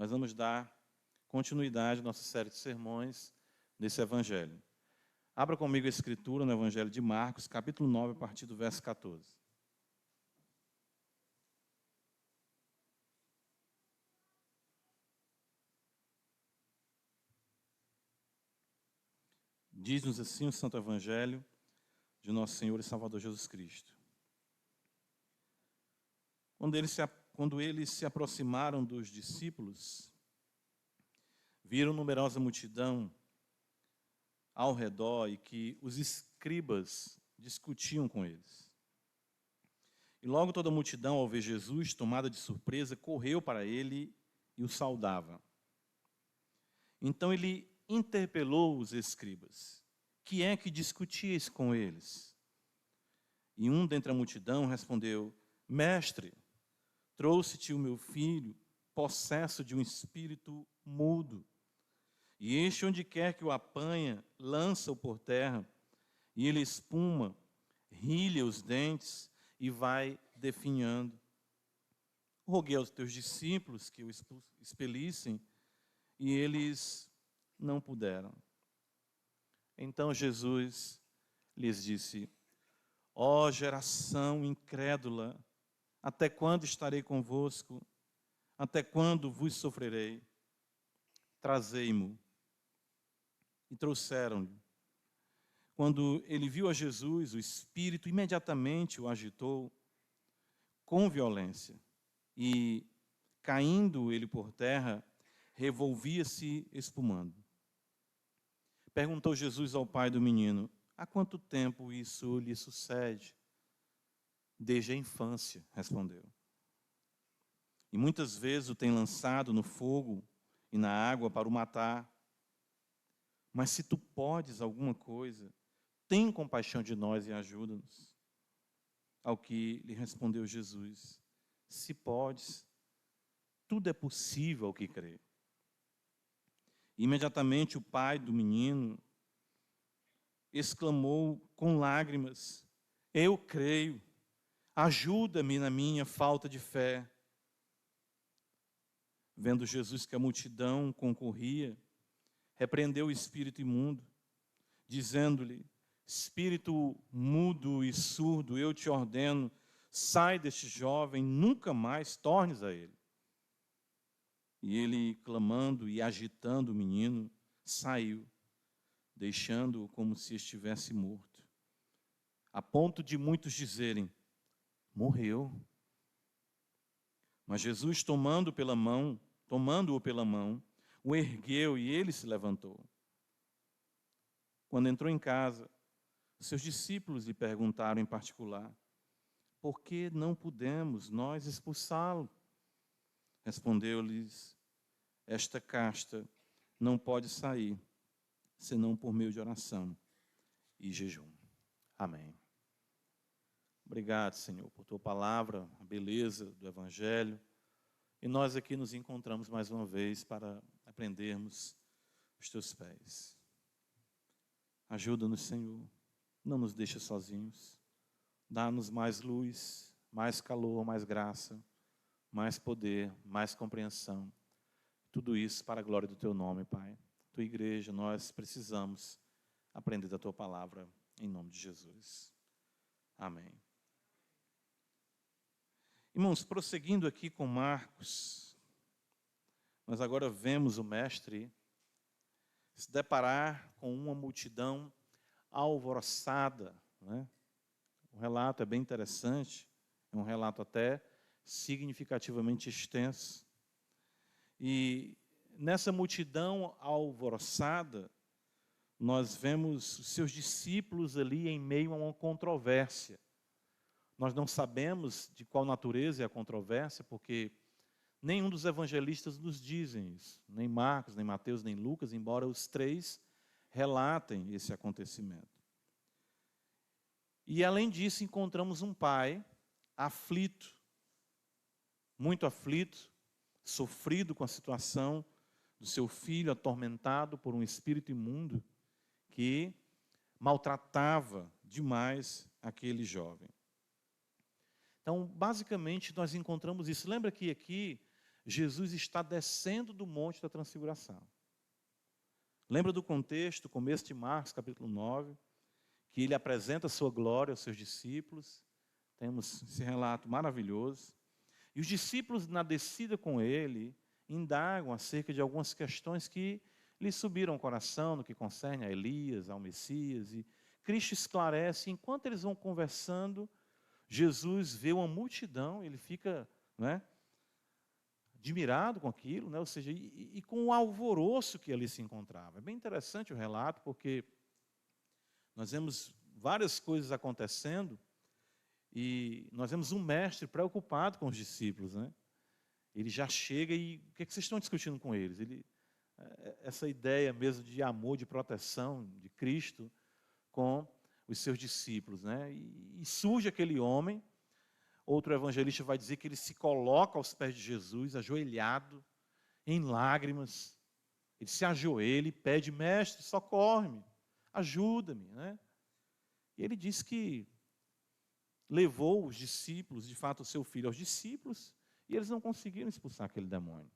nós vamos dar continuidade à nossa série de sermões nesse Evangelho. Abra comigo a Escritura no Evangelho de Marcos, capítulo 9, a partir do verso 14. Diz-nos assim o Santo Evangelho de nosso Senhor e Salvador Jesus Cristo. Quando eles se aproximaram dos discípulos, viram numerosa multidão ao redor e que os escribas discutiam com eles. E logo toda a multidão, ao ver Jesus, tomada de surpresa, correu para ele e o saudava. Então ele interpelou os escribas: que é que discutíeis com eles? E um dentre a multidão respondeu: Mestre, trouxe-te o meu filho, possesso de um espírito mudo. E este, onde quer que o apanha, lança-o por terra, e ele espuma, rilha os dentes e vai definhando. Roguei aos teus discípulos que o expelissem, e eles não puderam. Então Jesus lhes disse: ó geração incrédula, até quando estarei convosco? Até quando vos sofrerei? Trazei-mo. E trouxeram-lhe. Quando ele viu a Jesus, o Espírito imediatamente o agitou com violência. E, caindo ele por terra, revolvia-se espumando. Perguntou Jesus ao pai do menino: há quanto tempo isso lhe sucede? Desde a infância, respondeu. E muitas vezes o tem lançado no fogo e na água para o matar. Mas se tu podes alguma coisa, tem compaixão de nós e ajuda-nos. Ao que lhe respondeu Jesus: se podes, tudo é possível ao que crê. Imediatamente o pai do menino exclamou com lágrimas: eu creio, ajuda-me na minha falta de fé. Vendo Jesus que a multidão concorria, repreendeu o espírito imundo, dizendo-lhe: espírito mudo e surdo, eu te ordeno, sai deste jovem, nunca mais tornes a ele. E ele, clamando e agitando o menino, saiu, deixando-o como se estivesse morto, a ponto de muitos dizerem: morreu. Mas Jesus, tomando-o pela mão, o ergueu e ele se levantou. Quando entrou em casa, seus discípulos lhe perguntaram em particular: por que não pudemos nós expulsá-lo? Respondeu-lhes: esta casta não pode sair, senão por meio de oração e jejum. Amém. Obrigado, Senhor, por tua palavra, a beleza do Evangelho. E nós aqui nos encontramos mais uma vez para aprendermos os teus pés. Ajuda-nos, Senhor, não nos deixa sozinhos. Dá-nos mais luz, mais calor, mais graça, mais poder, mais compreensão. Tudo isso para a glória do teu nome, Pai. Tua igreja, nós precisamos aprender da tua palavra, em nome de Jesus. Amém. Irmãos, prosseguindo aqui com Marcos, nós agora vemos o mestre se deparar com uma multidão alvoroçada, né? O relato é bem interessante, é um relato até significativamente extenso. E nessa multidão alvoroçada, nós vemos os seus discípulos ali em meio a uma controvérsia. Nós não sabemos de qual natureza é a controvérsia, porque nenhum dos evangelistas nos dizem isso. Nem Marcos, nem Mateus, nem Lucas, embora os três relatem esse acontecimento. E além disso, encontramos um pai aflito, muito aflito, sofrido com a situação do seu filho atormentado por um espírito imundo que maltratava demais aquele jovem. Então, basicamente, nós encontramos isso. Lembra que aqui Jesus está descendo do Monte da Transfiguração. Lembra do contexto, começo de Marcos, capítulo 9, que ele apresenta a sua glória aos seus discípulos. Temos esse relato maravilhoso. E os discípulos, na descida com ele, indagam acerca de algumas questões que lhe subiram ao coração, no que concerne a Elias, ao Messias. E Cristo esclarece, enquanto eles vão conversando, Jesus vê uma multidão, ele fica, né, admirado com aquilo, né, ou seja, e com o alvoroço que ali se encontrava. É bem interessante o relato, porque nós vemos várias coisas acontecendo e nós vemos um mestre preocupado com os discípulos, né? Ele já chega e o que é que vocês estão discutindo com eles? Essa ideia mesmo de amor, de proteção de Cristo com os seus discípulos, né? E surge aquele homem, outro evangelista vai dizer que ele se coloca aos pés de Jesus, ajoelhado, em lágrimas. Ele se ajoelha e pede: mestre, socorre-me, ajuda-me, né? E ele diz que levou os discípulos, de fato o seu filho aos discípulos, e eles não conseguiram expulsar aquele demônio.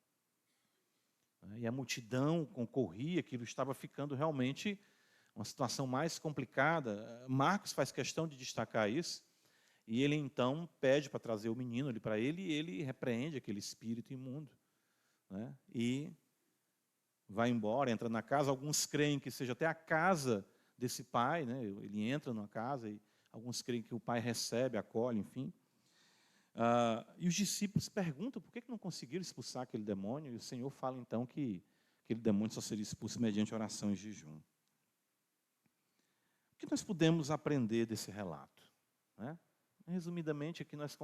E a multidão concorria, aquilo estava ficando realmente uma situação mais complicada. Marcos faz questão de destacar isso, e ele então pede para trazer o menino ali para ele, e ele repreende aquele espírito imundo, né? E vai embora, entra na casa. Alguns creem que seja até a casa desse pai, né? Ele entra numa casa e alguns creem que o pai recebe, acolhe, enfim. E os discípulos perguntam por que não conseguiram expulsar aquele demônio, e o Senhor fala então que aquele demônio só seria expulso mediante oração e jejum. O que nós podemos aprender desse relato, né? Resumidamente, aqui nós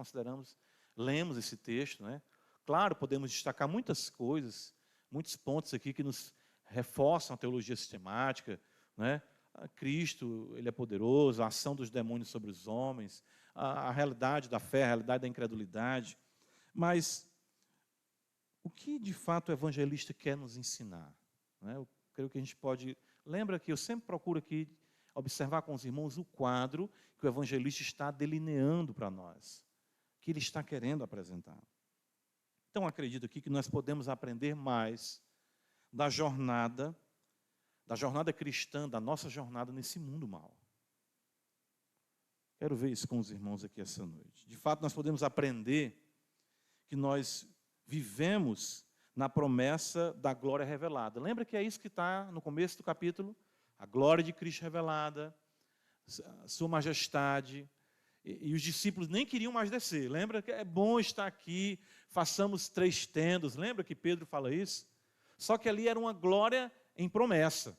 lemos esse texto, né? Claro, podemos destacar muitas coisas, muitos pontos aqui que nos reforçam a teologia sistemática, né? Cristo, ele é poderoso, a ação dos demônios sobre os homens, a realidade da fé, a realidade da incredulidade. Mas o que de fato o evangelista quer nos ensinar, né? Eu creio que a gente pode... Lembra que eu sempre procuro aqui observar com os irmãos o quadro que o evangelista está delineando para nós, que ele está querendo apresentar. Então, acredito aqui que nós podemos aprender mais da jornada cristã, da nossa jornada nesse mundo mau. Quero ver isso com os irmãos aqui essa noite. De fato, nós podemos aprender que nós vivemos na promessa da glória revelada. Lembra que é isso que está no começo do capítulo? A glória de Cristo revelada, a sua majestade. E os discípulos nem queriam mais descer. Lembra que é bom estar aqui, façamos 3 tendas. Lembra que Pedro fala isso? Só que ali era uma glória em promessa.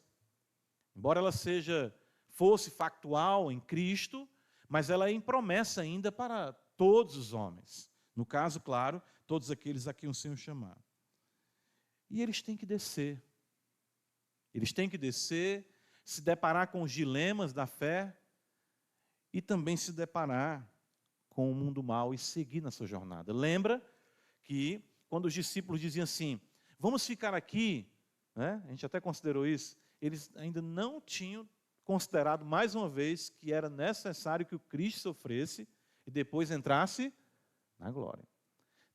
Embora ela fosse factual em Cristo, mas ela é em promessa ainda para todos os homens. No caso, claro, todos aqueles a quem o Senhor chamar. E eles têm que descer. Eles têm que descer, se deparar com os dilemas da fé e também se deparar com o mundo mau e seguir na sua jornada. Lembra que quando os discípulos diziam assim: vamos ficar aqui, né? A gente até considerou isso, eles ainda não tinham considerado mais uma vez que era necessário que o Cristo sofresse e depois entrasse na glória.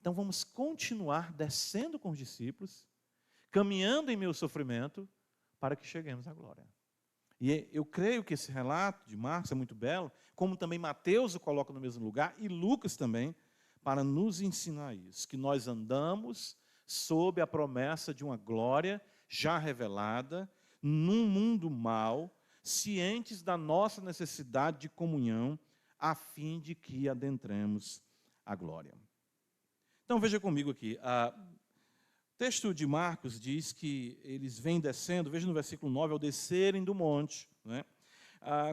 Então vamos continuar descendo com os discípulos, caminhando em meu sofrimento, para que cheguemos à glória. E eu creio que esse relato de Marcos é muito belo, como também Mateus o coloca no mesmo lugar, e Lucas também, para nos ensinar isso, que nós andamos sob a promessa de uma glória já revelada, num mundo mau, cientes da nossa necessidade de comunhão, a fim de que adentremos a glória. Então veja comigo aqui, o texto de Marcos diz que eles vêm descendo, veja no versículo 9, ao descerem do monte, né?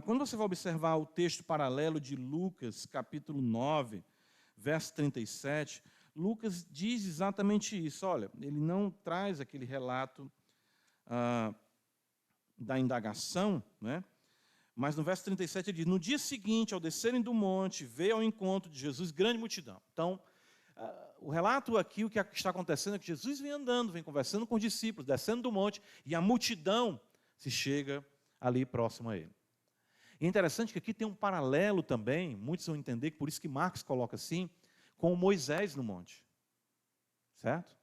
Quando você vai observar o texto paralelo de Lucas, capítulo 9, verso 37, Lucas diz exatamente isso. Olha, ele não traz aquele relato da indagação, né? Mas no verso 37 ele diz: no dia seguinte, ao descerem do monte, veio ao encontro de Jesus grande multidão. Então, o relato aqui, o que está acontecendo é que Jesus vem andando, vem conversando com os discípulos, descendo do monte, e a multidão se chega ali próximo a ele. E é interessante que aqui tem um paralelo também, muitos vão entender, por isso que Marcos coloca assim, com Moisés no monte. Certo?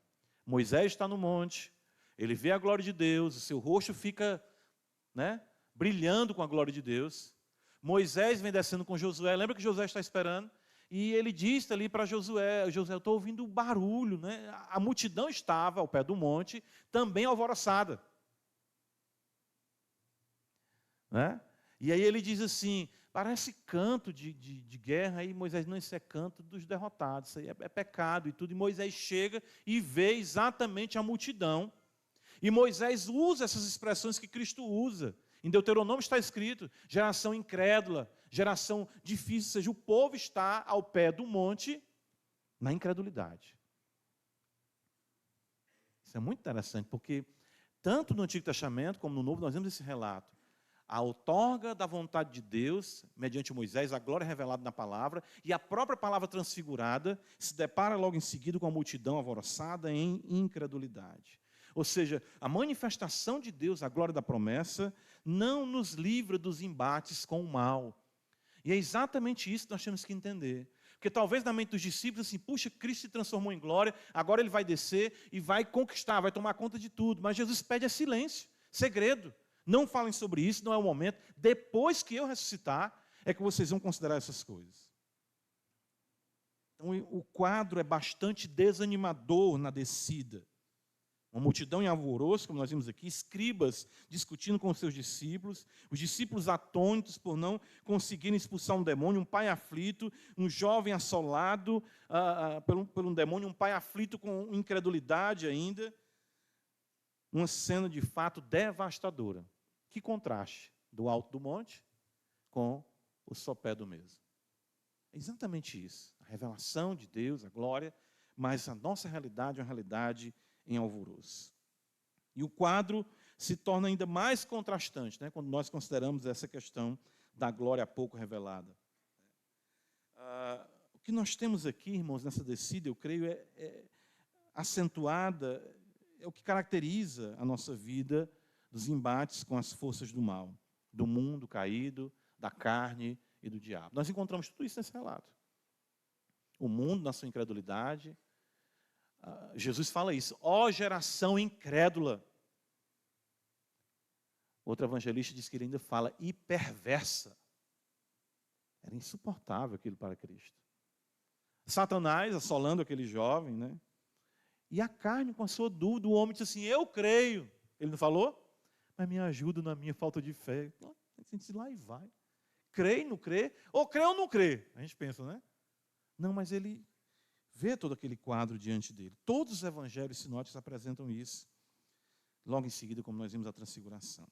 Moisés está no monte, ele vê a glória de Deus, o seu rosto fica, né, brilhando com a glória de Deus. Moisés vem descendo com Josué, lembra que Josué está esperando? E ele disse ali para Josué, Josué, eu estou ouvindo o barulho, né? A multidão estava ao pé do monte, também alvoroçada. Né? E aí ele diz assim, parece canto de guerra, aí Moisés, não, isso é canto dos derrotados, isso aí é pecado e tudo. E Moisés chega e vê exatamente a multidão. E Moisés usa essas expressões que Cristo usa. Em Deuteronômio está escrito, geração incrédula, geração difícil, ou seja, o povo está ao pé do monte na incredulidade. Isso é muito interessante, porque tanto no Antigo Testamento como no Novo nós vemos esse relato. A outorga da vontade de Deus, mediante Moisés, a glória revelada na palavra, e a própria palavra transfigurada se depara logo em seguida com a multidão alvoroçada em incredulidade. Ou seja, a manifestação de Deus, a glória da promessa, não nos livra dos embates com o mal. E é exatamente isso que nós temos que entender. Porque talvez na mente dos discípulos, assim, puxa, Cristo se transformou em glória, agora ele vai descer e vai conquistar, vai tomar conta de tudo. Mas Jesus pede silêncio, segredo. Não falem sobre isso, não é o momento. Depois que eu ressuscitar, é que vocês vão considerar essas coisas. Então, o quadro é bastante desanimador na descida. Uma multidão em alvoroço, como nós vimos aqui, escribas discutindo com os seus discípulos, os discípulos atônitos por não conseguirem expulsar um demônio, um pai aflito, um jovem assolado por um demônio, um pai aflito com incredulidade ainda. Uma cena de fato devastadora. Que contraste do alto do monte com o sopé do mesmo. É exatamente isso. A revelação de Deus, a glória, mas a nossa realidade é uma realidade em alvoroço. E o quadro se torna ainda mais contrastante, né, quando nós consideramos essa questão da glória pouco revelada. O que nós temos aqui, irmãos, nessa descida, eu creio, é acentuada, é o que caracteriza a nossa vida dos embates com as forças do mal, do mundo caído, da carne e do diabo. Nós encontramos tudo isso nesse relato. O mundo na sua incredulidade. Jesus fala isso, ó geração incrédula. Outro evangelista diz que ele ainda fala, e perversa. Era insuportável aquilo para Cristo. Satanás assolando aquele jovem, né? E a carne com a sua dúvida, o homem disse assim, eu creio. Ele não falou? Mas me ajuda na minha falta de fé. A gente diz lá e vai. Crê, não crê? Ou crê ou não crê? A gente pensa, né? Não, mas ele vê todo aquele quadro diante dele. Todos os evangelhos sinóticos apresentam isso. Logo em seguida, como nós vimos, a transfiguração.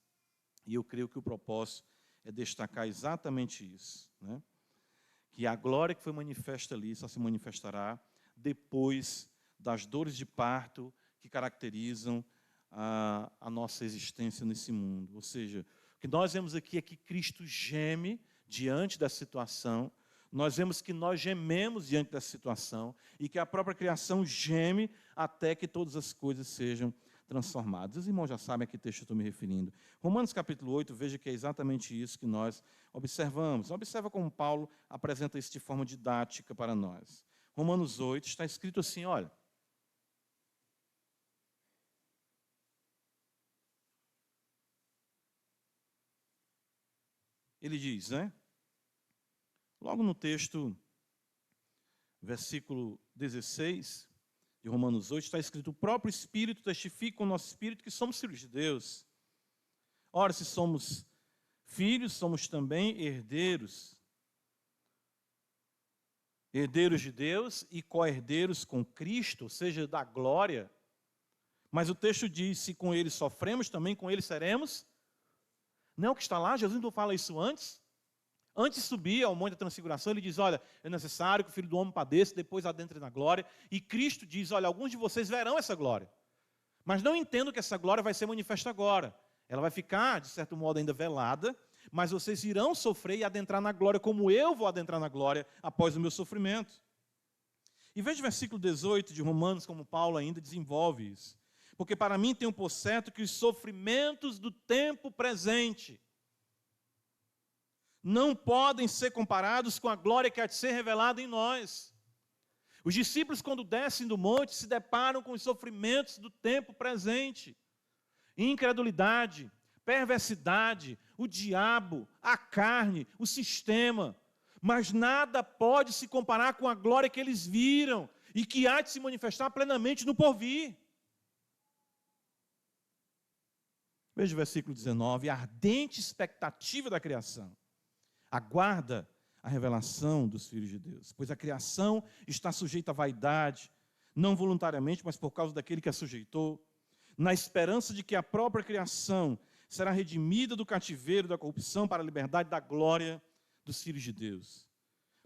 E eu creio que o propósito é destacar exatamente isso, né? Que a glória que foi manifesta ali só se manifestará depois das dores de parto que caracterizam a nossa existência nesse mundo. Ou seja, o que nós vemos aqui é que Cristo geme diante da situação, nós vemos que nós gememos diante dessa situação e que a própria criação geme até que todas as coisas sejam transformadas. Os irmãos já sabem a que texto eu estou me referindo. Romanos capítulo 8, veja que é exatamente isso que nós observamos. Observa como Paulo apresenta isso de forma didática para nós. Romanos 8 está escrito assim, olha. Ele diz, né? Logo no texto, versículo 16 de Romanos 8, está escrito, o próprio Espírito testifica com o nosso Espírito que somos filhos de Deus. Ora, se somos filhos, somos também herdeiros. Herdeiros de Deus e co-herdeiros com Cristo, ou seja, da glória. Mas o texto diz, se com ele sofremos, também com ele seremos. Não é o que está lá? Jesus não fala isso antes? Antes de subir ao monte da transfiguração, ele diz, olha, é necessário que o Filho do Homem padeça, depois adentre na glória. E Cristo diz, olha, alguns de vocês verão essa glória. Mas não entendo que essa glória vai ser manifesta agora. Ela vai ficar, de certo modo, ainda velada, mas vocês irão sofrer e adentrar na glória, como eu vou adentrar na glória após o meu sofrimento. E veja o versículo 18 de Romanos, como Paulo ainda desenvolve isso. Porque para mim tenho por certo que os sofrimentos do tempo presente não podem ser comparados com a glória que há de ser revelada em nós. Os discípulos, quando descem do monte, se deparam com os sofrimentos do tempo presente. Incredulidade, perversidade, o diabo, a carne, o sistema. Mas nada pode se comparar com a glória que eles viram e que há de se manifestar plenamente no porvir. Veja o versículo 19, a ardente expectativa da criação aguarda a revelação dos filhos de Deus, pois a criação está sujeita à vaidade, não voluntariamente, mas por causa daquele que a sujeitou, na esperança de que a própria criação será redimida do cativeiro da corrupção para a liberdade da glória dos filhos de Deus.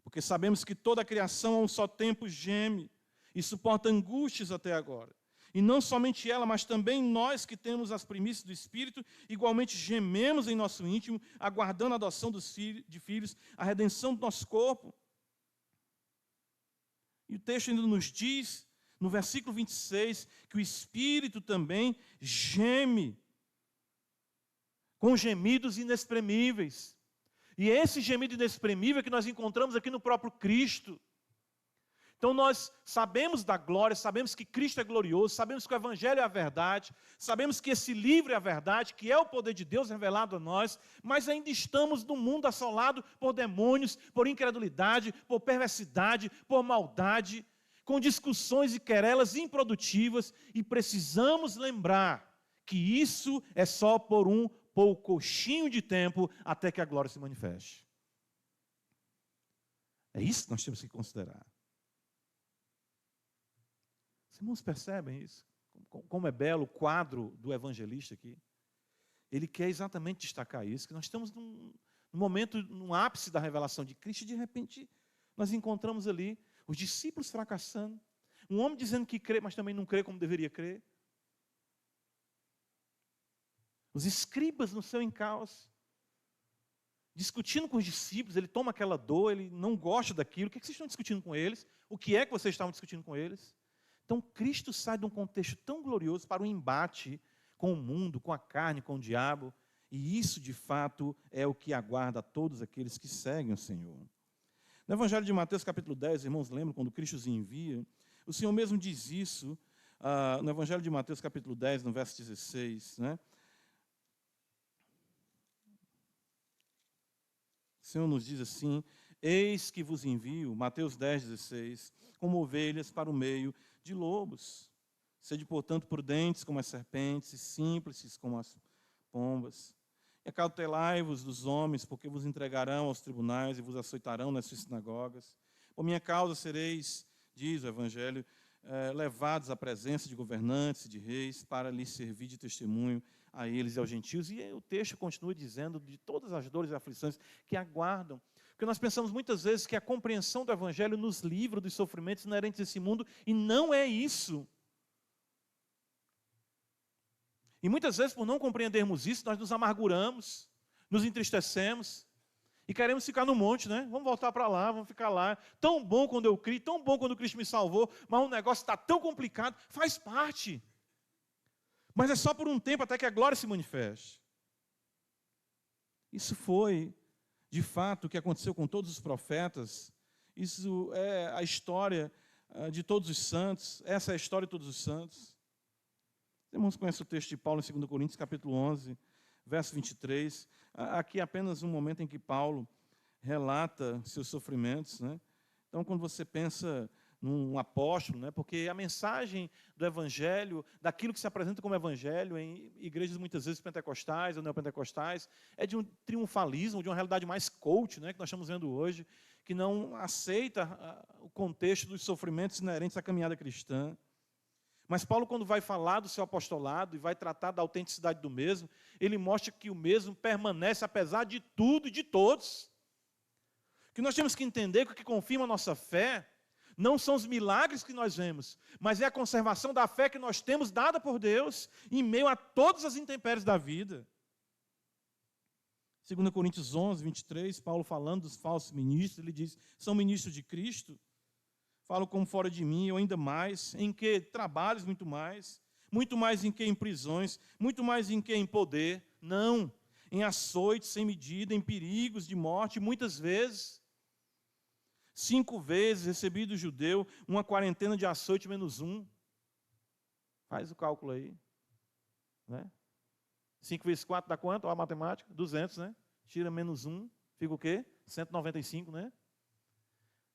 Porque sabemos que toda a criação a um só tempo geme e suporta angústias até agora. E não somente ela, mas também nós que temos as primícias do Espírito, igualmente gememos em nosso íntimo, aguardando a adoção de filhos, a redenção do nosso corpo. E o texto ainda nos diz, no versículo 26, que o Espírito também geme com gemidos inexprimíveis. E esse gemido inexprimível que nós encontramos aqui no próprio Cristo. Então nós sabemos da glória, sabemos que Cristo é glorioso, sabemos que o Evangelho é a verdade, sabemos que esse livro é a verdade, que é o poder de Deus revelado a nós, mas ainda estamos num mundo assolado por demônios, por incredulidade, por perversidade, por maldade, com discussões e querelas improdutivas, e precisamos lembrar que isso é só por um poucochinho de tempo até que a glória se manifeste. É isso que nós temos que considerar. Os irmãos percebem isso? Como é belo o quadro do evangelista aqui. Ele quer exatamente destacar isso, que nós estamos num momento, num ápice da revelação de Cristo, e de repente nós encontramos ali os discípulos fracassando, um homem dizendo que crê, mas também não crê como deveria crer. Os escribas no seu encalço, discutindo com os discípulos, ele toma aquela dor, ele não gosta daquilo. O que vocês estão discutindo com eles? O que é que vocês estavam discutindo com eles? Então, Cristo sai de um contexto tão glorioso para um embate com o mundo, com a carne, com o diabo. E isso, de fato, é o que aguarda a todos aqueles que seguem o Senhor. No Evangelho de Mateus, capítulo 10, irmãos, lembram quando Cristo os envia? O Senhor mesmo diz isso no Evangelho de Mateus, capítulo 10, no verso 16, né? O Senhor nos diz assim: eis que vos envio, Mateus 10, 16, como ovelhas para o meio de lobos. Sede, portanto, prudentes como as serpentes e simples como as pombas. E acautelai-vos dos homens, porque vos entregarão aos tribunais e vos açoitarão nas suas sinagogas. Por minha causa sereis, diz o Evangelho, levados à presença de governantes e de reis, para lhes servir de testemunho a eles e aos gentios. E o texto continua dizendo de todas as dores e aflições que aguardam. Porque nós pensamos muitas vezes que a compreensão do Evangelho nos livra dos sofrimentos inerentes a esse mundo, e não é isso. E muitas vezes, por não compreendermos isso, nós nos amarguramos, nos entristecemos, e queremos ficar no monte, né? Vamos voltar para lá, vamos ficar lá. Tão bom quando eu criei, tão bom quando Cristo me salvou, mas o negócio está tão complicado, faz parte. Mas é só por um tempo até que a glória se manifeste. Isso foi, de fato, o que aconteceu com todos os profetas. Isso é a história de todos os santos. Essa é a história de todos os santos. Os irmãos conhecem o texto de Paulo em 2 Coríntios, capítulo 11, verso 23. Aqui é apenas um momento em que Paulo relata seus sofrimentos, né? Então, quando você pensa num apóstolo, né? Porque a mensagem do Evangelho, daquilo que se apresenta como Evangelho em igrejas muitas vezes pentecostais ou neopentecostais, é de um triunfalismo, de uma realidade mais coach, né? Que nós estamos vendo hoje, que não aceita o contexto dos sofrimentos inerentes à caminhada cristã. Mas Paulo, quando vai falar do seu apostolado e vai tratar da autenticidade do mesmo, ele mostra que o mesmo permanece apesar de tudo e de todos. Que nós temos que entender que o que confirma a nossa fé não são os milagres que nós vemos, mas é a conservação da fé que nós temos dada por Deus em meio a todas as intempéries da vida. 2 Coríntios 11, 23, Paulo falando dos falsos ministros, ele diz, são ministros de Cristo. Falo como fora de mim, ou ainda mais, em que trabalhos muito mais em que em prisões, muito mais em que em poder, não, em açoites sem medida, em perigos de morte, muitas vezes. 5 vezes recebi do judeu uma quarentena de açoite menos 1. Faz o cálculo aí. Né? 5 vezes 4 dá quanto? Olha a matemática. 200, né? Tira menos 1, fica o quê? 195, né?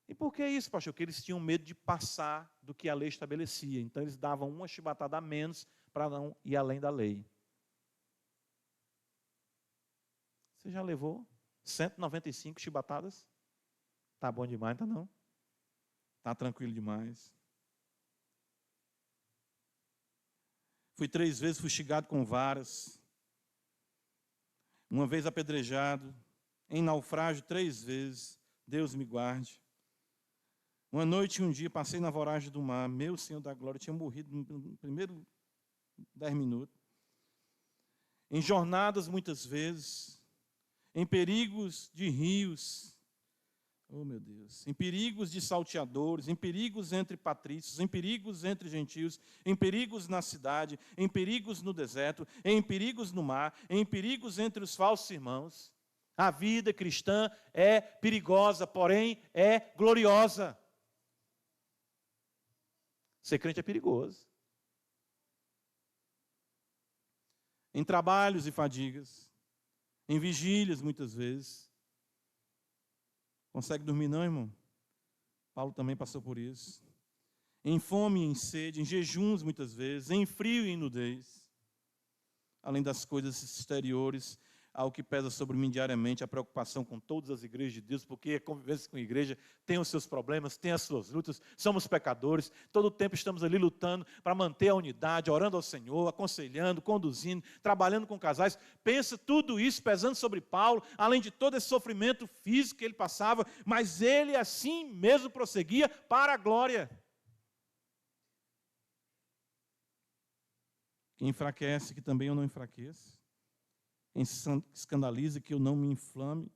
E por que isso, pastor? Porque eles tinham medo de passar do que a lei estabelecia. Então eles davam uma chibatada a menos para não ir além da lei. Você já levou 195 chibatadas? Tá bom demais, tá não? Tá tranquilo demais. Fui 3 vezes fustigado com varas. Uma vez apedrejado. Em naufrágio 3 vezes. Deus me guarde. Uma noite e um dia passei na voragem do mar. Meu Senhor da glória, eu tinha morrido no primeiro 10 minutos. Em jornadas muitas vezes. Em perigos de rios. Oh, meu Deus. Em perigos de salteadores, em perigos entre patrícios, em perigos entre gentios, em perigos na cidade, em perigos no deserto, em perigos no mar, em perigos entre os falsos irmãos. A vida cristã é perigosa, porém é gloriosa. Ser crente é perigoso. Em trabalhos e fadigas, em vigílias muitas vezes. Consegue dormir não, irmão? Paulo também passou por isso. Em fome e em sede, em jejuns muitas vezes, em frio e em nudez. Além das coisas exteriores, ao que pesa sobre mim diariamente, a preocupação com todas as igrejas de Deus, porque a convivência com a igreja tem os seus problemas, tem as suas lutas, somos pecadores, todo o tempo estamos ali lutando para manter a unidade, orando ao Senhor, aconselhando, conduzindo, trabalhando com casais. Pensa tudo isso pesando sobre Paulo, além de todo esse sofrimento físico que ele passava, mas ele assim mesmo prosseguia para a glória. Quem enfraquece, que também eu não enfraqueça. Quem se escandalize, que eu não me inflame.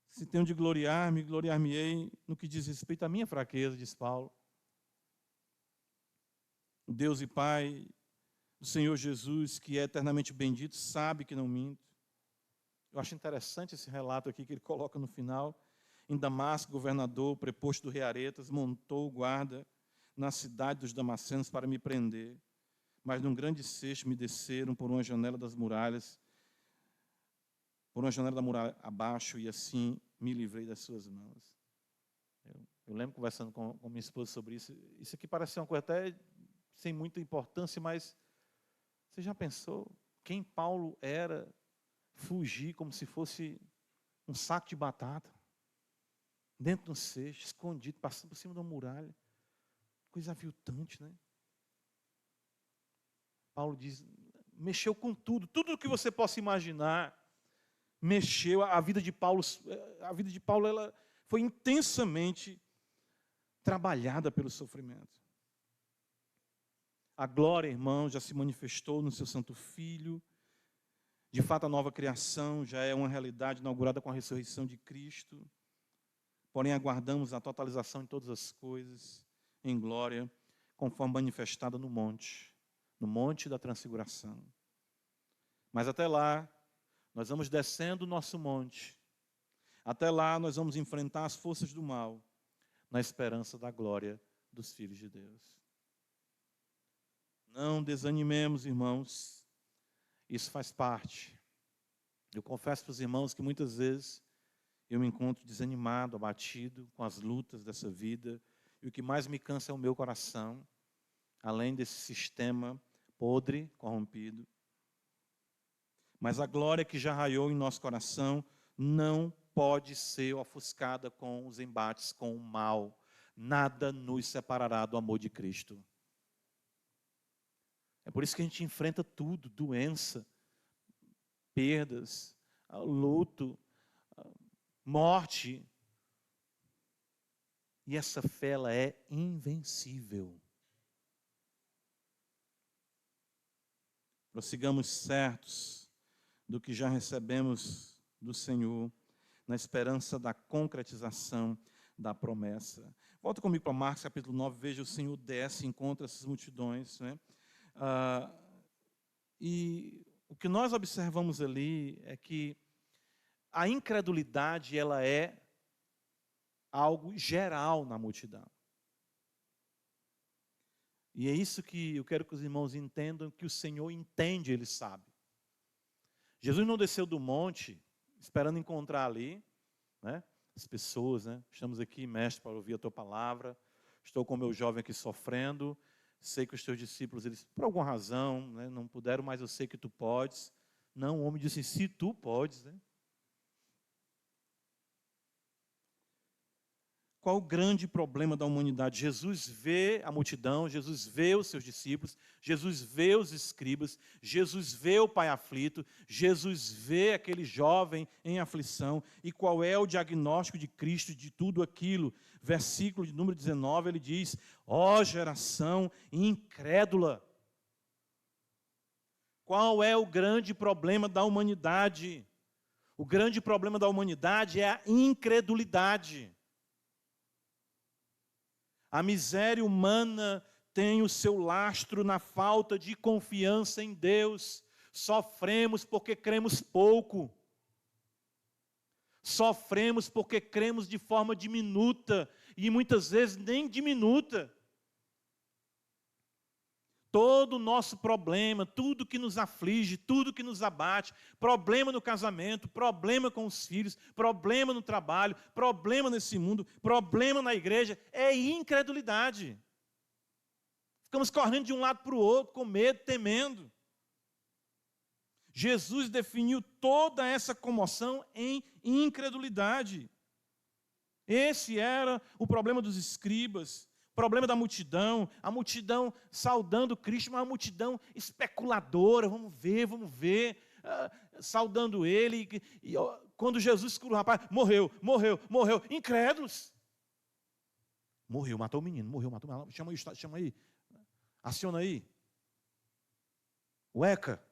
Se tenho de gloriar-me, gloriar-me-ei no que diz respeito à minha fraqueza, diz Paulo. O Deus e Pai do Senhor Jesus, que é eternamente bendito, sabe que não minto. Eu acho interessante esse relato aqui que ele coloca no final. Em Damasco, o governador, preposto do rei Aretas, montou guarda na cidade dos Damascenos para me prender. Mas num grande cesto me desceram por uma janela das muralhas, por uma janela da muralha abaixo, e assim me livrei das suas mãos. Eu lembro conversando com minha esposa sobre isso. Isso aqui parece uma coisa até sem muita importância, mas você já pensou quem Paulo era fugir como se fosse um saco de batata, dentro de um cesto, escondido, passando por cima de uma muralha? Coisa aviltante, né? Paulo diz, mexeu com tudo, tudo o que você possa imaginar, mexeu. A vida de Paulo ela foi intensamente trabalhada pelo sofrimento. A glória, irmão, já se manifestou no seu Santo Filho. De fato, a nova criação já é uma realidade inaugurada com a ressurreição de Cristo. Porém, aguardamos a totalização de todas as coisas em glória, conforme manifestada no monte da transfiguração. Mas até lá, nós vamos descendo o nosso monte. Até lá, nós vamos enfrentar as forças do mal, na esperança da glória dos filhos de Deus. Não desanimemos, irmãos. Isso faz parte. Eu confesso para os irmãos que muitas vezes eu me encontro desanimado, abatido com as lutas dessa vida. E o que mais me cansa é o meu coração, além desse sistema podre, corrompido. Mas a glória que já raiou em nosso coração não pode ser ofuscada com os embates com o mal. Nada nos separará do amor de Cristo. É por isso que a gente enfrenta tudo, doença, perdas, luto, morte. E essa fé, ela é invencível. Prossigamos certos do que já recebemos do Senhor, na esperança da concretização da promessa. Volta comigo para Marcos capítulo 9, veja, o Senhor desce e encontra essas multidões, né? E o que nós observamos ali é que a incredulidade, ela é algo geral na multidão. E é isso que eu quero que os irmãos entendam, que o Senhor entende, Ele sabe. Jesus não desceu do monte esperando encontrar ali, né, as pessoas, né? Estamos aqui, mestre, para ouvir a tua palavra. Estou com o meu jovem aqui sofrendo. Sei que os teus discípulos, eles, por alguma razão, né, não puderam, mas eu sei que tu podes. Não, o homem disse, se tu podes, né? Qual o grande problema da humanidade? Jesus vê a multidão, Jesus vê os seus discípulos, Jesus vê os escribas, Jesus vê o pai aflito, Jesus vê aquele jovem em aflição. E qual é o diagnóstico de Cristo de tudo aquilo? Versículo de número 19, ele diz, ó geração incrédula. Qual é o grande problema da humanidade? O grande problema da humanidade é a incredulidade. A miséria humana tem o seu lastro na falta de confiança em Deus. Sofremos porque cremos pouco. Sofremos porque cremos de forma diminuta e muitas vezes nem diminuta. Todo o nosso problema, tudo que nos aflige, tudo que nos abate, problema no casamento, problema com os filhos, problema no trabalho, problema nesse mundo, problema na igreja, é incredulidade. Ficamos correndo de um lado para o outro, com medo, temendo. Jesus definiu toda essa comoção em incredulidade. Esse era o problema dos escribas. O problema da multidão, a multidão saudando Cristo, mas uma multidão especuladora, vamos ver, saudando Ele. E quando Jesus cura o rapaz, morreu, incrédulos. Morreu, matou o menino, chama aí, aciona aí. O ECA,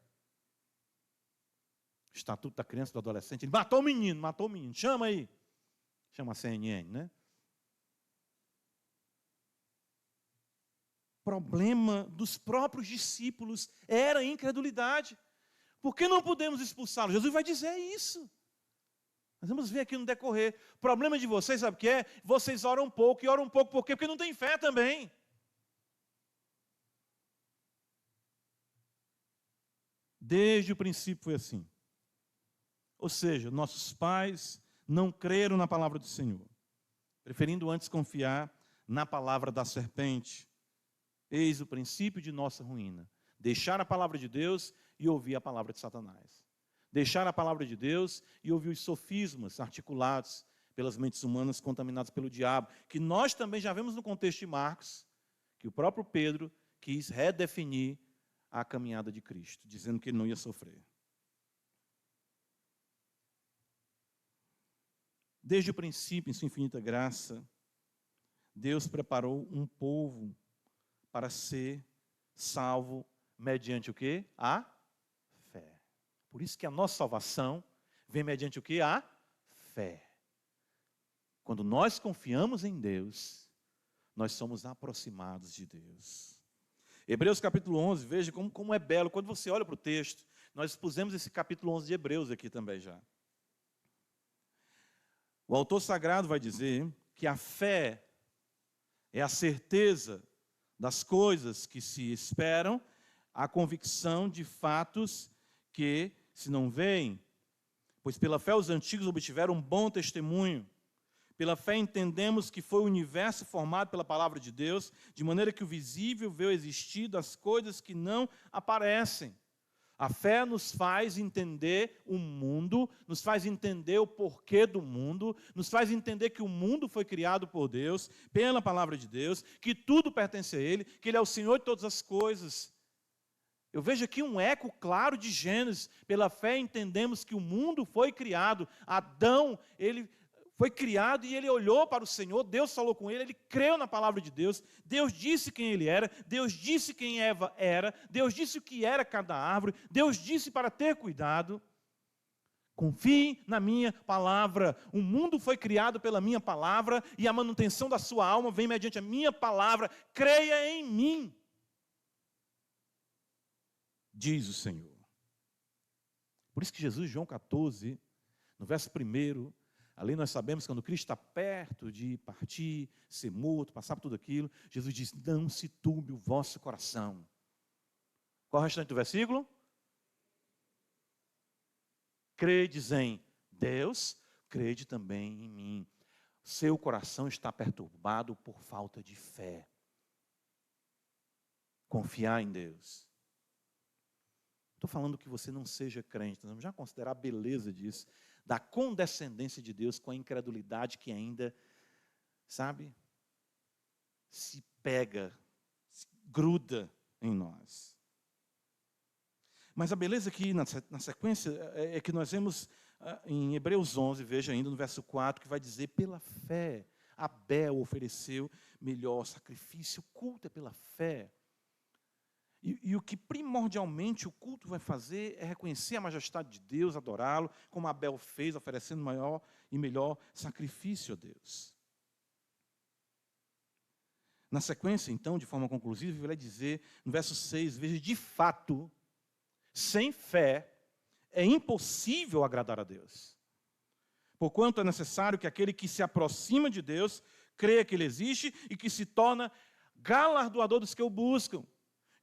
Estatuto da Criança e do Adolescente, ele matou o menino, chama aí. Chama a CNN, né? Problema dos próprios discípulos era a incredulidade. Por que não podemos expulsá-los? Jesus vai dizer isso. Nós vamos ver aqui no decorrer. O problema de vocês, sabe o que é? Vocês oram pouco, e oram pouco por quê? Porque não tem fé também. Desde o princípio foi assim. Ou seja, nossos pais não creram na palavra do Senhor, preferindo antes confiar na palavra da serpente. Eis o princípio de nossa ruína. Deixar a palavra de Deus e ouvir a palavra de Satanás. Deixar a palavra de Deus e ouvir os sofismas articulados pelas mentes humanas contaminadas pelo diabo, que nós também já vemos no contexto de Marcos, que o próprio Pedro quis redefinir a caminhada de Cristo, dizendo que ele não ia sofrer. Desde o princípio, em sua infinita graça, Deus preparou um povo para ser salvo mediante o quê? A fé. Por isso que a nossa salvação vem mediante o quê? A fé. Quando nós confiamos em Deus, nós somos aproximados de Deus. Hebreus capítulo 11, veja como é belo. Quando você olha para o texto, nós pusemos esse capítulo 11 de Hebreus aqui também já. O autor sagrado vai dizer que a fé é a certeza das coisas que se esperam, a convicção de fatos que se não veem. Pois pela fé os antigos obtiveram um bom testemunho. Pela fé entendemos que foi o universo formado pela palavra de Deus, de maneira que o visível vê o existir das coisas que não aparecem. A fé nos faz entender o mundo, nos faz entender o porquê do mundo, nos faz entender que o mundo foi criado por Deus, pela palavra de Deus, que tudo pertence a Ele, que Ele é o Senhor de todas as coisas. Eu vejo aqui um eco claro de Gênesis. Pela fé entendemos que o mundo foi criado. Adão, ele foi criado e ele olhou para o Senhor, Deus falou com ele, ele creu na palavra de Deus, Deus disse quem ele era, Deus disse quem Eva era, Deus disse o que era cada árvore, Deus disse para ter cuidado. Confie na minha palavra. O mundo foi criado pela minha palavra e a manutenção da sua alma vem mediante a minha palavra. Creia em mim, diz o Senhor. Por isso que Jesus, João 14, no verso 1, Ali nós sabemos que quando Cristo está perto de partir, ser morto, passar por tudo aquilo, Jesus diz, não se turbe o vosso coração. Qual é o restante do versículo? Credes em Deus, crede também em mim. Seu coração está perturbado por falta de fé. Confiar em Deus. Estou falando que você não seja crente, nós vamos já considerar a beleza disso, da condescendência de Deus com a incredulidade que ainda, sabe, se pega, se gruda em nós. Mas a beleza aqui na sequência é que nós vemos em Hebreus 11, veja ainda no verso 4, que vai dizer, pela fé, Abel ofereceu melhor sacrifício, o culto é pela fé. E o que primordialmente o culto vai fazer é reconhecer a majestade de Deus, adorá-lo, como Abel fez, oferecendo maior e melhor sacrifício a Deus. Na sequência, então, de forma conclusiva, ele vai dizer, no verso 6, veja, de fato, sem fé, é impossível agradar a Deus. Porquanto é necessário que aquele que se aproxima de Deus, creia que Ele existe e que se torna galardoador dos que o buscam.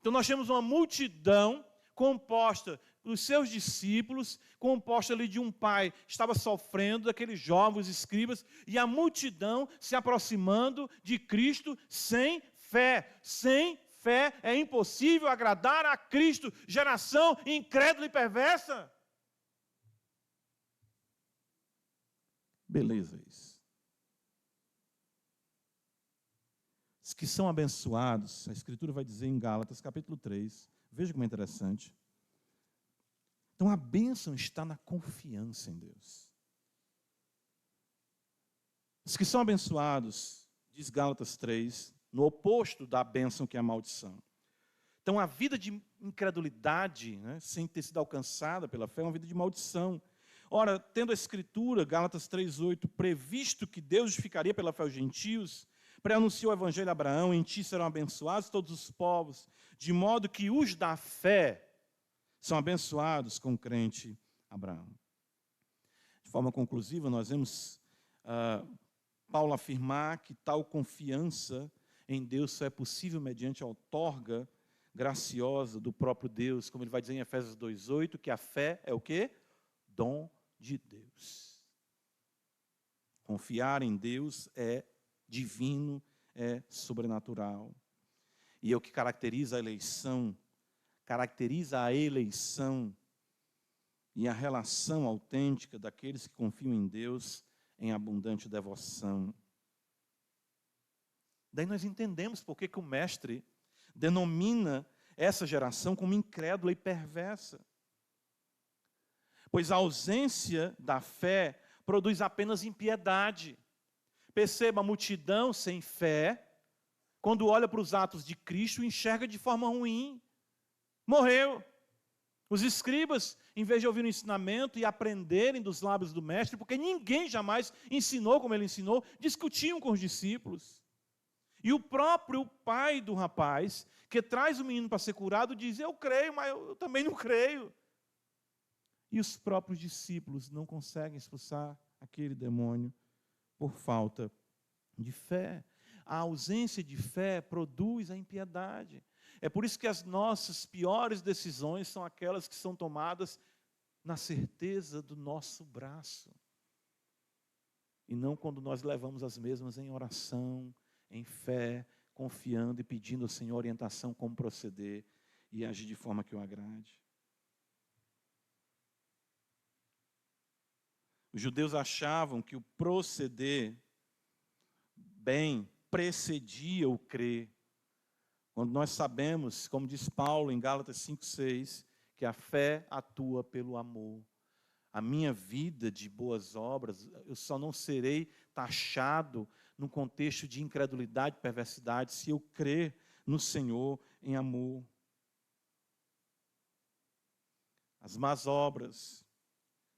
Então nós temos uma multidão composta dos seus discípulos, composta ali de um pai que estava sofrendo, daqueles jovens escribas, e a multidão se aproximando de Cristo sem fé. Sem fé é impossível agradar a Cristo, geração incrédula e perversa. Beleza isso. Os que são abençoados, a Escritura vai dizer em Gálatas, capítulo 3, veja como é interessante. Então a bênção está na confiança em Deus. Os que são abençoados, diz Gálatas 3, no oposto da bênção que é a maldição. Então a vida de incredulidade, né, sem ter sido alcançada pela fé, é uma vida de maldição. Ora, tendo a Escritura, Gálatas 3,8, previsto que Deus justificaria pela fé os gentios, pré-anunciou o Evangelho a Abraão, em ti serão abençoados todos os povos, de modo que os da fé são abençoados com o crente Abraão. De forma conclusiva, nós vemos Paulo afirmar que tal confiança em Deus só é possível mediante a outorga graciosa do próprio Deus, como ele vai dizer em Efésios 2,8, que a fé é o quê? Dom de Deus. Confiar em Deus é divino, é sobrenatural. E é o que caracteriza a eleição e a relação autêntica daqueles que confiam em Deus em abundante devoção. Daí nós entendemos por que o mestre denomina essa geração como incrédula e perversa. Pois a ausência da fé produz apenas impiedade. Perceba, a multidão sem fé, quando olha para os atos de Cristo, enxerga de forma ruim. Morreu. Os escribas, em vez de ouvir o ensinamento e aprenderem dos lábios do mestre, porque ninguém jamais ensinou como ele ensinou, discutiam com os discípulos. E o próprio pai do rapaz, que traz o menino para ser curado, diz, eu creio, mas eu também não creio. E os próprios discípulos não conseguem expulsar aquele demônio por falta de fé. A ausência de fé produz a impiedade. É por isso que as nossas piores decisões são aquelas que são tomadas na certeza do nosso braço. E não quando nós levamos as mesmas em oração, em fé, confiando e pedindo ao Senhor orientação como proceder e agir de forma que o agrade. Os judeus achavam que o proceder bem precedia o crer. Quando nós sabemos, como diz Paulo em Gálatas 5,6, que a fé atua pelo amor. A minha vida de boas obras, eu só não serei taxado num contexto de incredulidade e perversidade se eu crer no Senhor em amor. As más obras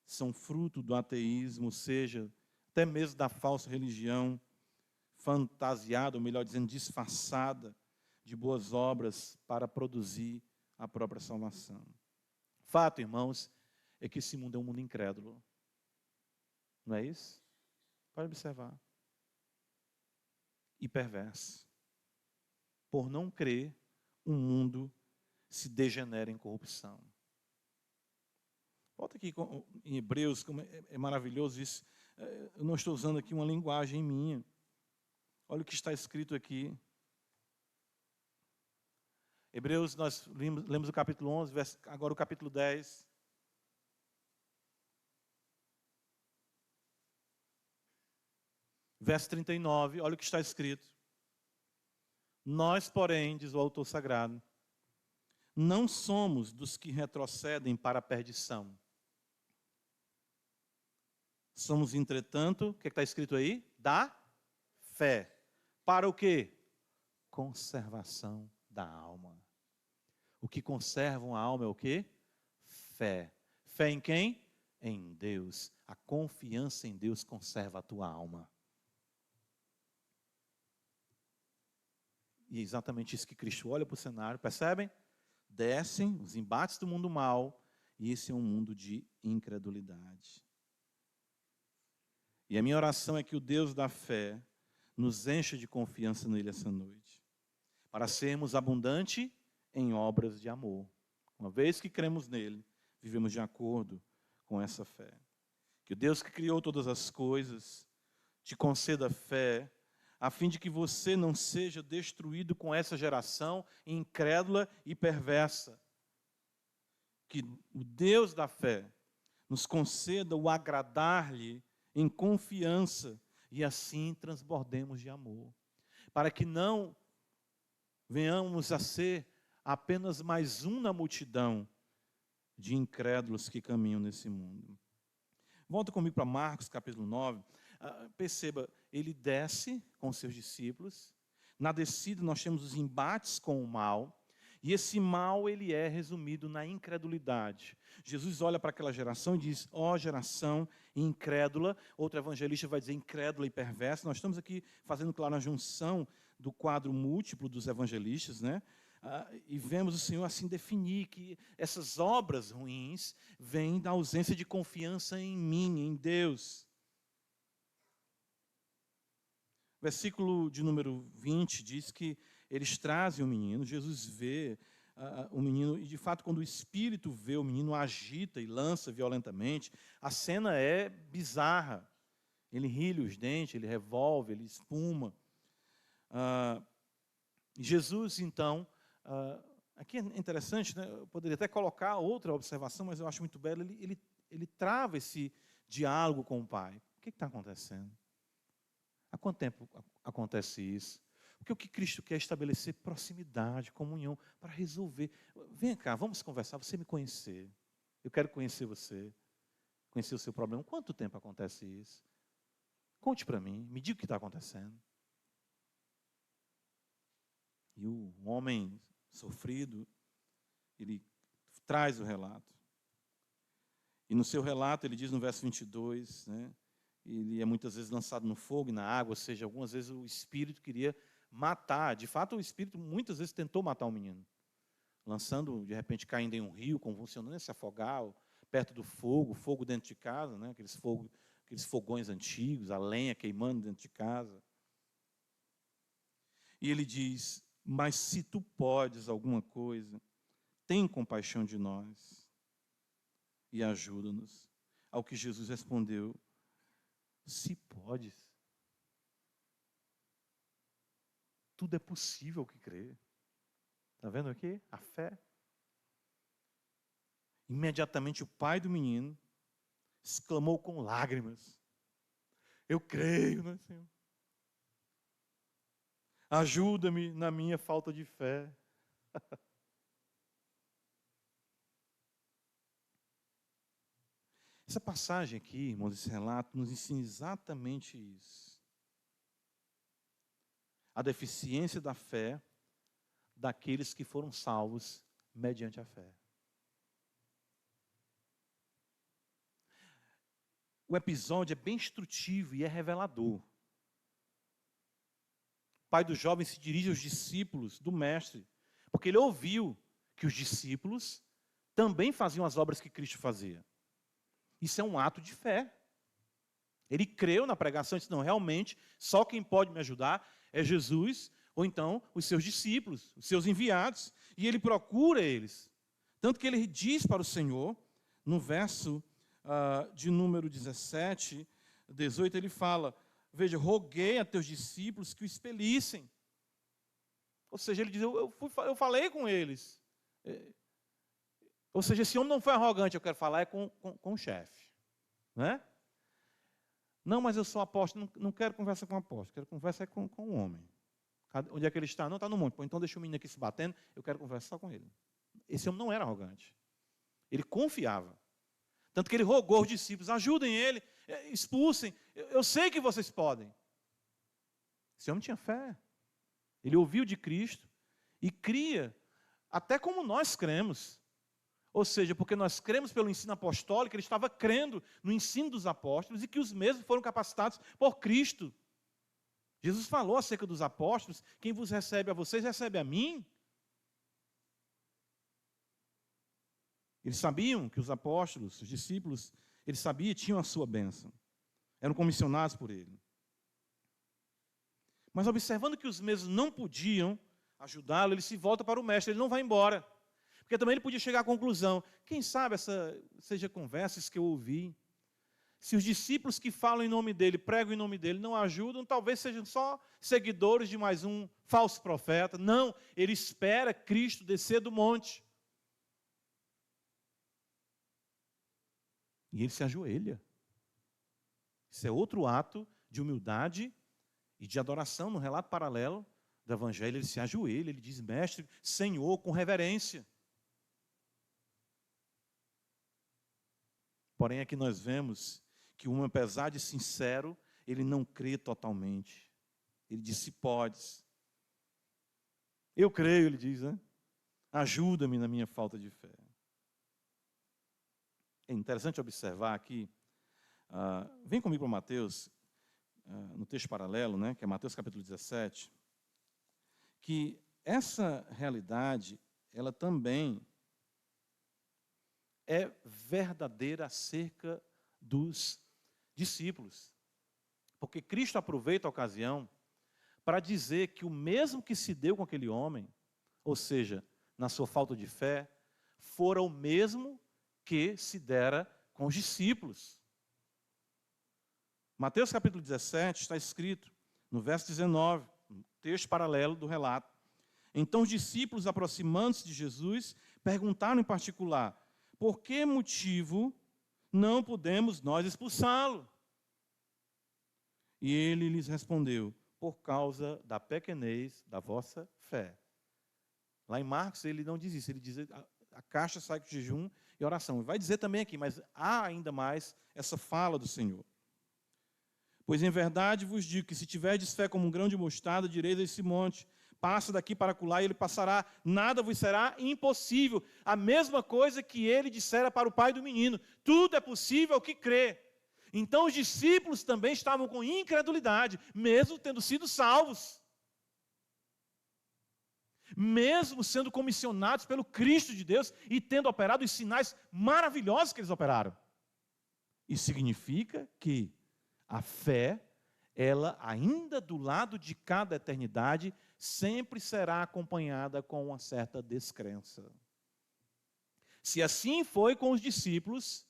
são fruto do ateísmo, ou seja, até mesmo da falsa religião, fantasiada, ou melhor dizendo, disfarçada de boas obras para produzir a própria salvação. Fato, irmãos, é que esse mundo é um mundo incrédulo. Não é isso? Pode observar. E perverso. Por não crer, o mundo se degenera em corrupção. Volta aqui em Hebreus, como é maravilhoso isso. Eu não estou usando aqui uma linguagem minha. Olha o que está escrito aqui. Hebreus, nós lemos o capítulo 11, agora o capítulo 10. Verso 39, olha o que está escrito. Nós, porém, diz o autor sagrado, não somos dos que retrocedem para a perdição. Somos, entretanto, o que está escrito aí? Da fé. Para o quê? Conservação da alma. O que conserva a alma é o quê? Fé. Fé em quem? Em Deus. A confiança em Deus conserva a tua alma. E é exatamente isso que Cristo olha para o cenário, percebem? Descem os embates do mundo mal, e esse é um mundo de incredulidade. E a minha oração é que o Deus da fé nos encha de confiança nele essa noite, para sermos abundantes em obras de amor. Uma vez que cremos nele, vivemos de acordo com essa fé. Que o Deus que criou todas as coisas te conceda fé, a fim de que você não seja destruído com essa geração incrédula e perversa. Que o Deus da fé nos conceda o agradar-lhe em confiança e assim transbordemos de amor. Para que não venhamos a ser apenas mais um na multidão de incrédulos que caminham nesse mundo. Volta comigo para Marcos, capítulo 9. Perceba, ele desce com seus discípulos. Na descida nós temos os embates com o mal. E esse mal, ele é resumido na incredulidade. Jesus olha para aquela geração e diz, ó geração incrédula. Outro evangelista vai dizer incrédula e perversa. Nós estamos aqui fazendo, claro, a junção do quadro múltiplo dos evangelistas, né? E vemos o Senhor assim definir que essas obras ruins vêm da ausência de confiança em mim, em Deus. Versículo de número 20 diz que eles trazem o menino, Jesus vê o menino, e de fato quando o Espírito vê o menino, agita e lança violentamente. A cena é bizarra. Ele rilha os dentes, ele revolve, ele espuma. Jesus, então, aqui é interessante, né? Eu poderia até colocar outra observação, mas eu acho muito belo, ele trava esse diálogo com o Pai. O que está acontecendo? Há quanto tempo acontece isso? Porque o que Cristo quer é estabelecer proximidade, comunhão, para resolver. Vem cá, vamos conversar, você me conhecer. Eu quero conhecer você, conhecer o seu problema. Quanto tempo acontece isso? Conte para mim, me diga o que está acontecendo. E o homem sofrido, ele traz o relato. E no seu relato, ele diz no verso 22, né? Ele é muitas vezes lançado no fogo e na água, ou seja, algumas vezes o espírito queria matar. De fato, o espírito muitas vezes tentou matar o menino, lançando, de repente, caindo em um rio, convulsionando, se afogar, perto do fogo dentro de casa, né? Aqueles fogões antigos, a lenha queimando dentro de casa. E ele diz, mas se tu podes alguma coisa, tem compaixão de nós e ajuda-nos. Ao que Jesus respondeu, se podes, tudo é possível que crê. Está vendo aqui? A fé. Imediatamente o pai do menino exclamou com lágrimas, eu creio, né, Senhor? Ajuda-me na minha falta de fé. Essa passagem aqui, irmãos, esse relato, nos ensina exatamente isso. A deficiência da fé daqueles que foram salvos mediante a fé. O episódio é bem instrutivo e é revelador. O pai do jovem se dirige aos discípulos do mestre, porque ele ouviu que os discípulos também faziam as obras que Cristo fazia. Isso é um ato de fé. Ele creu na pregação e disse, não, realmente, só quem pode me ajudar é Jesus, ou então os seus discípulos, os seus enviados. E ele procura eles. Tanto que ele diz para o Senhor, no verso de número 17, 18, ele fala, veja, roguei a teus discípulos que o expelissem. Ou seja, ele diz, eu falei com eles. Ou seja, esse homem não foi arrogante, eu quero falar com o chefe. Né? Não, mas eu sou apóstolo, não quero conversa com o apóstolo, quero conversa com o homem. Onde é que ele está? Não, está no monte. Pô, então deixa o menino aqui se batendo, eu quero conversar com ele. Esse homem não era arrogante. Ele confiava. Tanto que ele rogou aos discípulos, ajudem ele, expulsem, eu sei que vocês podem. Esse homem tinha fé. Ele ouviu de Cristo e cria, até como nós cremos. Ou seja, porque nós cremos pelo ensino apostólico, ele estava crendo no ensino dos apóstolos e que os mesmos foram capacitados por Cristo. Jesus falou acerca dos apóstolos, quem vos recebe a vocês, recebe a mim. Eles sabiam que os apóstolos, os discípulos, eles sabiam, tinham a sua bênção. Eram comissionados por ele. Mas observando que os mesmos não podiam ajudá-lo, ele se volta para o mestre, ele não vai embora. Porque também ele podia chegar à conclusão, quem sabe seja conversas que eu ouvi. Se os discípulos que falam em nome dele, pregam em nome dele, não ajudam, talvez sejam só seguidores de mais um falso profeta. Não, ele espera Cristo descer do monte. E ele se ajoelha. Isso é outro ato de humildade e de adoração no relato paralelo do Evangelho. Ele se ajoelha, ele diz, mestre, Senhor, com reverência. Porém, aqui nós vemos que o homem, apesar de sincero, ele não crê totalmente. Ele diz, se podes. Eu creio, ele diz, né? Ajuda-me na minha falta de fé. É interessante observar aqui, vem comigo para Mateus, no texto paralelo, né, que é Mateus capítulo 17, que essa realidade, ela também é verdadeira acerca dos discípulos. Porque Cristo aproveita a ocasião para dizer que o mesmo que se deu com aquele homem, ou seja, na sua falta de fé, fora o mesmo que se dera com os discípulos. Mateus capítulo 17 está escrito, no verso 19, um texto paralelo do relato. Então os discípulos, aproximando-se de Jesus, perguntaram em particular, por que motivo não podemos nós expulsá-lo? E ele lhes respondeu, por causa da pequenez da vossa fé. Lá em Marcos ele não diz isso, ele diz a caixa sai com jejum e oração. Vai dizer também aqui, mas há ainda mais essa fala do Senhor. Pois em verdade vos digo que se tiverdes fé como um grão de mostarda, direis a esse monte, passa daqui para acolá e ele passará, nada vos será impossível. A mesma coisa que ele dissera para o pai do menino, tudo é possível ao que crê. Então os discípulos também estavam com incredulidade, mesmo tendo sido salvos. Mesmo sendo comissionados pelo Cristo de Deus e tendo operado os sinais maravilhosos que eles operaram. Isso significa que a fé, ela ainda do lado de cada eternidade, sempre será acompanhada com uma certa descrença. Se assim foi com os discípulos,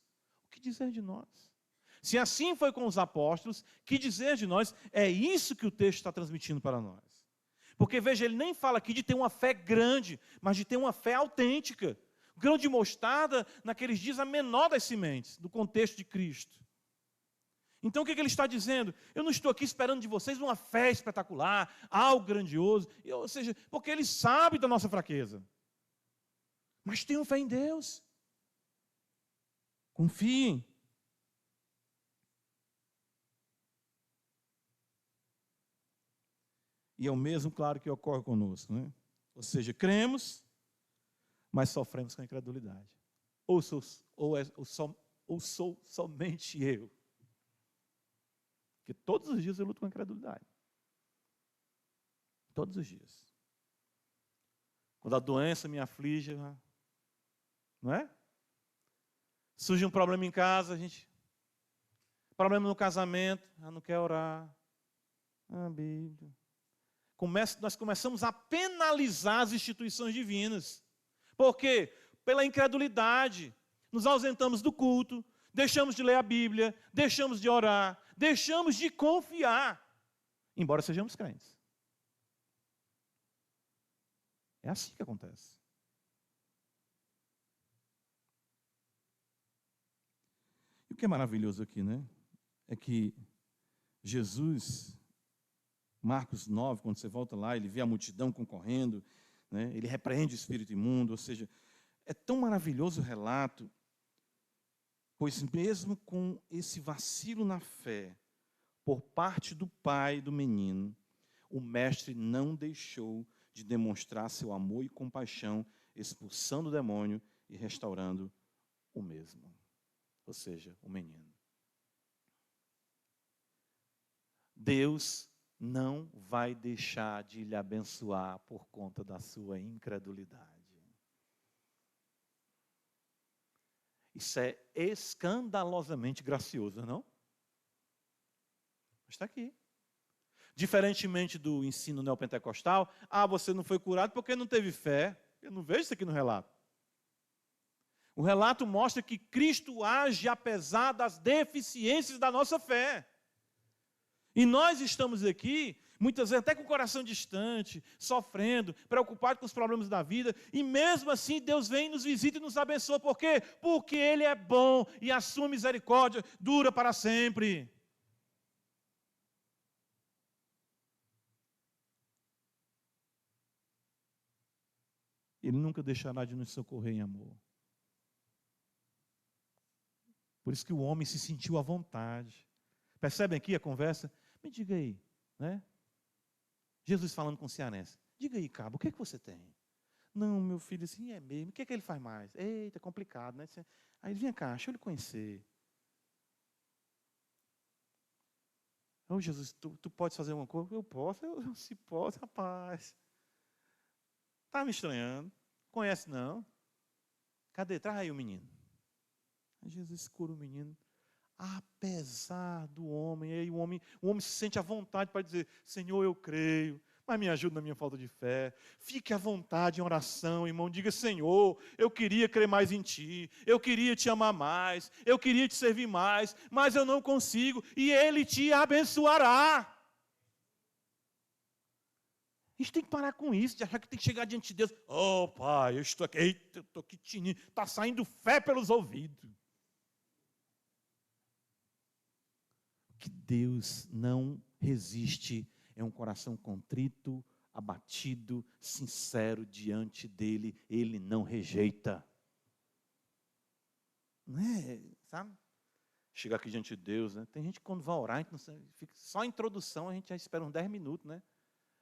o que dizer de nós? Se assim foi com os apóstolos, o que dizer de nós? É isso que o texto está transmitindo para nós. Porque, veja, ele nem fala aqui de ter uma fé grande, mas de ter uma fé autêntica. O grão de mostarda, naqueles dias, a menor das sementes, do contexto de Cristo. Então, o que ele está dizendo? Eu não estou aqui esperando de vocês uma fé espetacular, algo grandioso, ou seja, porque ele sabe da nossa fraqueza. Mas tenham fé em Deus. Confiem. E é o mesmo, claro, que ocorre conosco, né? Ou seja, cremos, mas sofremos com a incredulidade. Ou sou somente eu. Porque todos os dias eu luto com a incredulidade. Todos os dias. Quando a doença me aflige, não é? Surge um problema em casa, a gente Problema no casamento, não quer orar. Bíblia. Nós começamos a penalizar as instituições divinas. Por quê? Pela incredulidade. Nos ausentamos do culto, deixamos de ler a Bíblia, deixamos de orar, deixamos de confiar, embora sejamos crentes. É assim que acontece. E o que é maravilhoso aqui, né? É que Jesus, Marcos 9, quando você volta lá, ele vê a multidão concorrendo, né? Ele repreende o espírito imundo, ou seja, é tão maravilhoso o relato, pois mesmo com esse vacilo na fé, por parte do pai do menino, o mestre não deixou de demonstrar seu amor e compaixão, expulsando o demônio e restaurando o mesmo, ou seja, o menino. Deus não vai deixar de lhe abençoar por conta da sua incredulidade. Isso é escandalosamente gracioso, não? Está aqui. Diferentemente do ensino neopentecostal, você não foi curado porque não teve fé. Eu não vejo isso aqui no relato. O relato mostra que Cristo age apesar das deficiências da nossa fé. E nós estamos aqui, muitas vezes até com o coração distante, sofrendo, preocupado com os problemas da vida, e mesmo assim Deus vem, nos visita e nos abençoa. Por quê? Porque Ele é bom e a sua misericórdia dura para sempre. Ele nunca deixará de nos socorrer em amor. Por isso que o homem se sentiu à vontade. Percebem aqui a conversa? Me diga aí, né? Jesus falando com o cearense. Diga aí, cabo, o que é que você tem? Não, meu filho, assim é mesmo. O que é que ele faz mais? Eita, complicado, né? Aí ele, vem cá, deixa eu lhe conhecer. Ô, Jesus, tu pode fazer uma coisa? Eu posso, se posso, rapaz. Está me estranhando. Conhece não? Cadê? Traz aí o menino. Aí Jesus cura o menino. Apesar do homem, aí o homem se sente à vontade para dizer, Senhor, eu creio, mas me ajuda na minha falta de fé. Fique à vontade em oração, irmão. Diga, Senhor, eu queria crer mais em Ti, eu queria Te amar mais, eu queria Te servir mais, mas eu não consigo, e Ele te abençoará. A gente tem que parar com isso, de achar que tem que chegar diante de Deus. Oh, Pai, eu estou aqui, eita, eu estou aqui tinindo, está saindo fé pelos ouvidos. Que Deus não resiste é um coração contrito, abatido, sincero diante dele, ele não rejeita. Não é, sabe? Chegar aqui diante de Deus, né? Tem gente que quando vai orar, a gente não sabe, fica, só a introdução a gente já espera uns 10 minutos, né?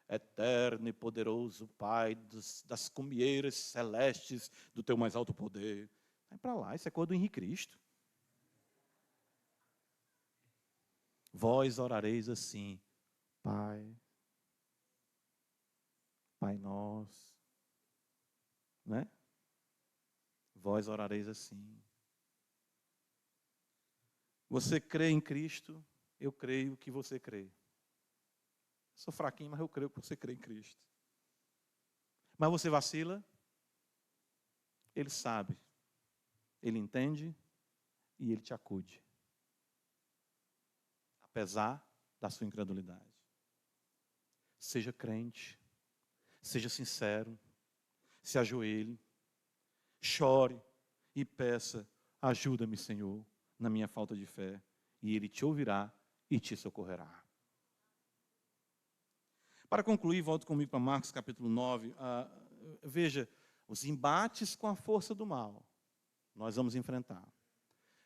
Eterno e poderoso Pai das cumieiras celestes do teu mais alto poder. Vai para lá, isso é coisa do Henrique Cristo. Vós orareis assim, Pai nosso, né? Vós orareis assim. Você crê em Cristo, eu creio que você crê. Sou fraquinho, mas eu creio que você crê em Cristo. Mas você vacila? Ele sabe, ele entende e ele te acude. Apesar da sua incredulidade. Seja crente, seja sincero, se ajoelhe, chore e peça, ajuda-me, Senhor, na minha falta de fé, e Ele te ouvirá e te socorrerá. Para concluir, volte comigo para Marcos capítulo 9. Veja, os embates com a força do mal, nós vamos enfrentar.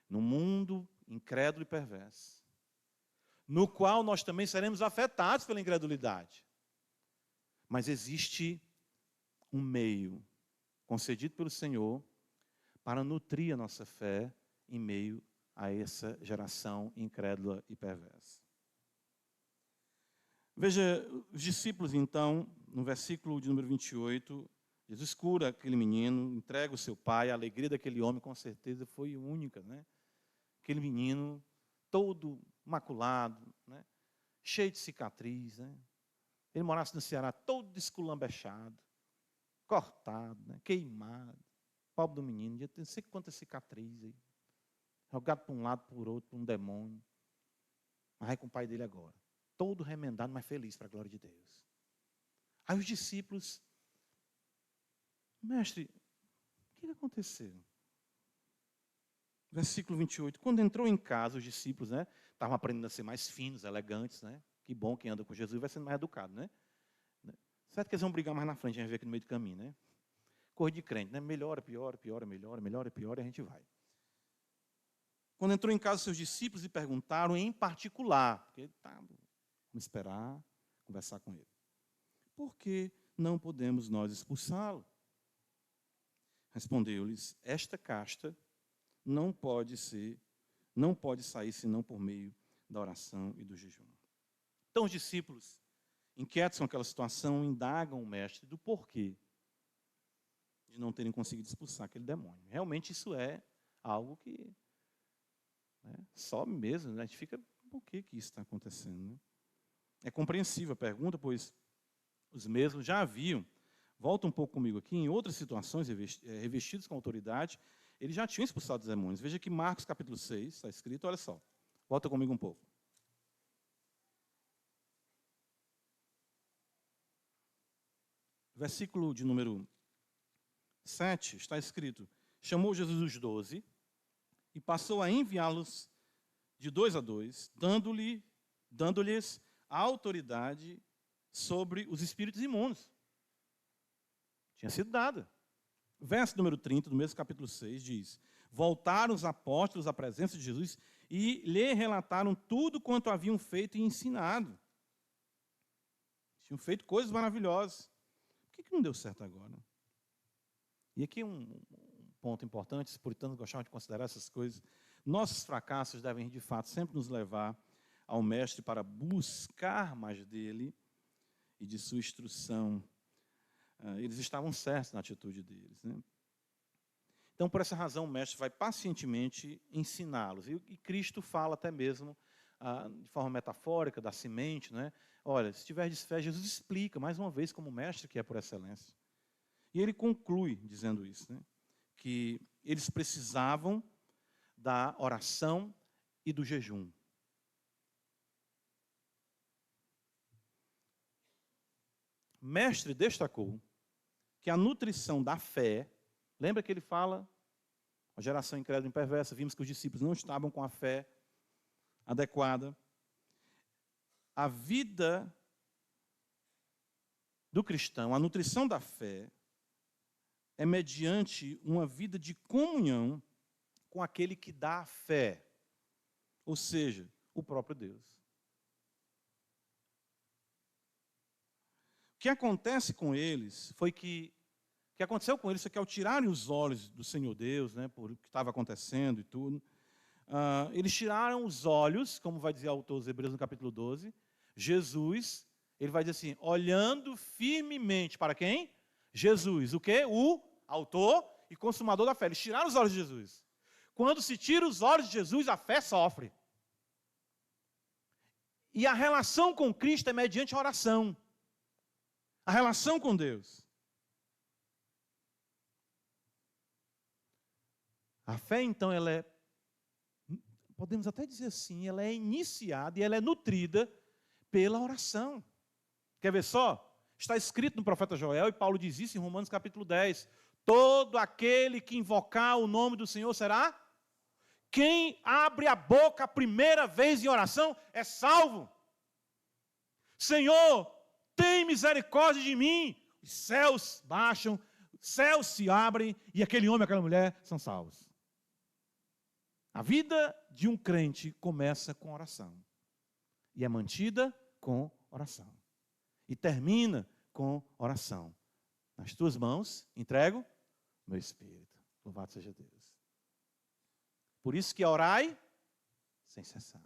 No mundo incrédulo e perverso, no qual nós também seremos afetados pela incredulidade. Mas existe um meio concedido pelo Senhor para nutrir a nossa fé em meio a essa geração incrédula e perversa. Veja, os discípulos então, no versículo de número 28, Jesus cura aquele menino, entrega o seu pai, a alegria daquele homem com certeza foi única, né? Aquele menino todo maculado, né? Cheio de cicatriz, né? Ele morasse no Ceará todo desculambechado, cortado, né? Queimado. Pobre do menino, já tem não sei quantas cicatrizes aí. Jogado para um lado, por outro, por um demônio. Mas vai com o pai dele agora. Todo remendado, mas feliz para a glória de Deus. Aí os discípulos, mestre, o que aconteceu? Versículo 28. Quando entrou em casa, os discípulos, né, estavam aprendendo a ser mais finos, elegantes, né? Que bom, quem anda com Jesus vai sendo mais educado, né? Certo que eles vão brigar mais na frente, a gente vê aqui no meio do caminho, né? Coisa de crente, né? Melhora, piora, piora, melhora, melhora, piora, e a gente vai. Quando entrou em casa, seus discípulos lhe perguntaram em particular, porque vamos esperar, conversar com ele. Por que não podemos nós expulsá-lo? Respondeu-lhes, esta casta não pode sair senão por meio da oração e do jejum. Então os discípulos, inquietos com aquela situação, indagam o mestre do porquê de não terem conseguido expulsar aquele demônio. Realmente isso é algo que sobe mesmo, né? A gente fica, por que isso está acontecendo? Né? É compreensível a pergunta, pois os mesmos já haviam, volta um pouco comigo aqui, em outras situações, revestidos com autoridade, eles já tinham expulsado os demônios. Veja que Marcos capítulo 6, está escrito, olha só, volta comigo um pouco. Versículo de número 7, está escrito, chamou Jesus os 12 e passou a enviá-los de 2 a 2, dando-lhes a autoridade sobre os espíritos imundos. Tinha sido dada. Verso número 30, do mesmo capítulo 6, diz, voltaram os apóstolos à presença de Jesus e lhe relataram tudo quanto haviam feito e ensinado. Tinham feito coisas maravilhosas. Por que não deu certo agora? E aqui um ponto importante, os puritanos gostavam de considerar essas coisas. Nossos fracassos devem, de fato, sempre nos levar ao Mestre para buscar mais dele e de sua instrução. Eles estavam certos na atitude deles. Né? Então, por essa razão, o Mestre vai pacientemente ensiná-los. E Cristo fala até mesmo, de forma metafórica, da semente. Né? Olha, se tiver fé, Jesus explica, mais uma vez, como Mestre que é por excelência. E ele conclui dizendo isso, né? Que eles precisavam da oração e do jejum. Mestre destacou que a nutrição da fé, lembra que ele fala, a geração incrédula e perversa, vimos que os discípulos não estavam com a fé adequada. A vida do cristão, a nutrição da fé, é mediante uma vida de comunhão com aquele que dá a fé, ou seja, o próprio Deus. O que acontece com eles foi que o que aconteceu com eles foi que ao tirarem os olhos do Senhor Deus, né, por o que estava acontecendo e tudo, eles tiraram os olhos, como vai dizer o autor dos Hebreus no capítulo 12, Jesus, ele vai dizer assim, olhando firmemente para quem? Jesus, o quê? O autor e consumador da fé. Eles tiraram os olhos de Jesus. Quando se tira os olhos de Jesus, a fé sofre. E a relação com Cristo é mediante a oração. A relação com Deus. A fé, então, ela é, podemos até dizer assim, ela é iniciada e ela é nutrida pela oração. Quer ver só? Está escrito no profeta Joel, e Paulo diz isso em Romanos capítulo 10. Todo aquele que invocar o nome do Senhor será? Quem abre a boca a primeira vez em oração é salvo. Senhor, tem misericórdia de mim. Os céus baixam, os céus se abrem, e aquele homem e aquela mulher são salvos. A vida de um crente começa com oração. E é mantida com oração. E termina com oração. Nas tuas mãos, entrego meu espírito. Louvado seja Deus. Por isso que orai sem cessar.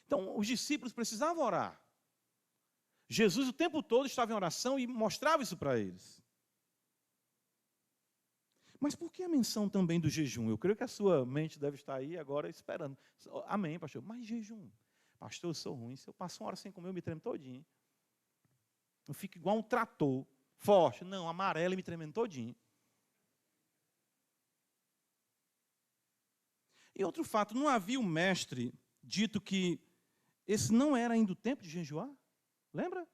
Então, os discípulos precisavam orar. Jesus o tempo todo estava em oração e mostrava isso para eles. Mas por que a menção também do jejum? Eu creio que a sua mente deve estar aí agora esperando. Amém, pastor. Mas jejum? Pastor, eu sou ruim. Se eu passo uma hora sem comer, eu me tremo todinho. Eu fico igual um trator, forte. Não, amarelo e me tremendo todinho. E outro fato, não havia o mestre dito que esse não era ainda o tempo de jejuar? Lembra?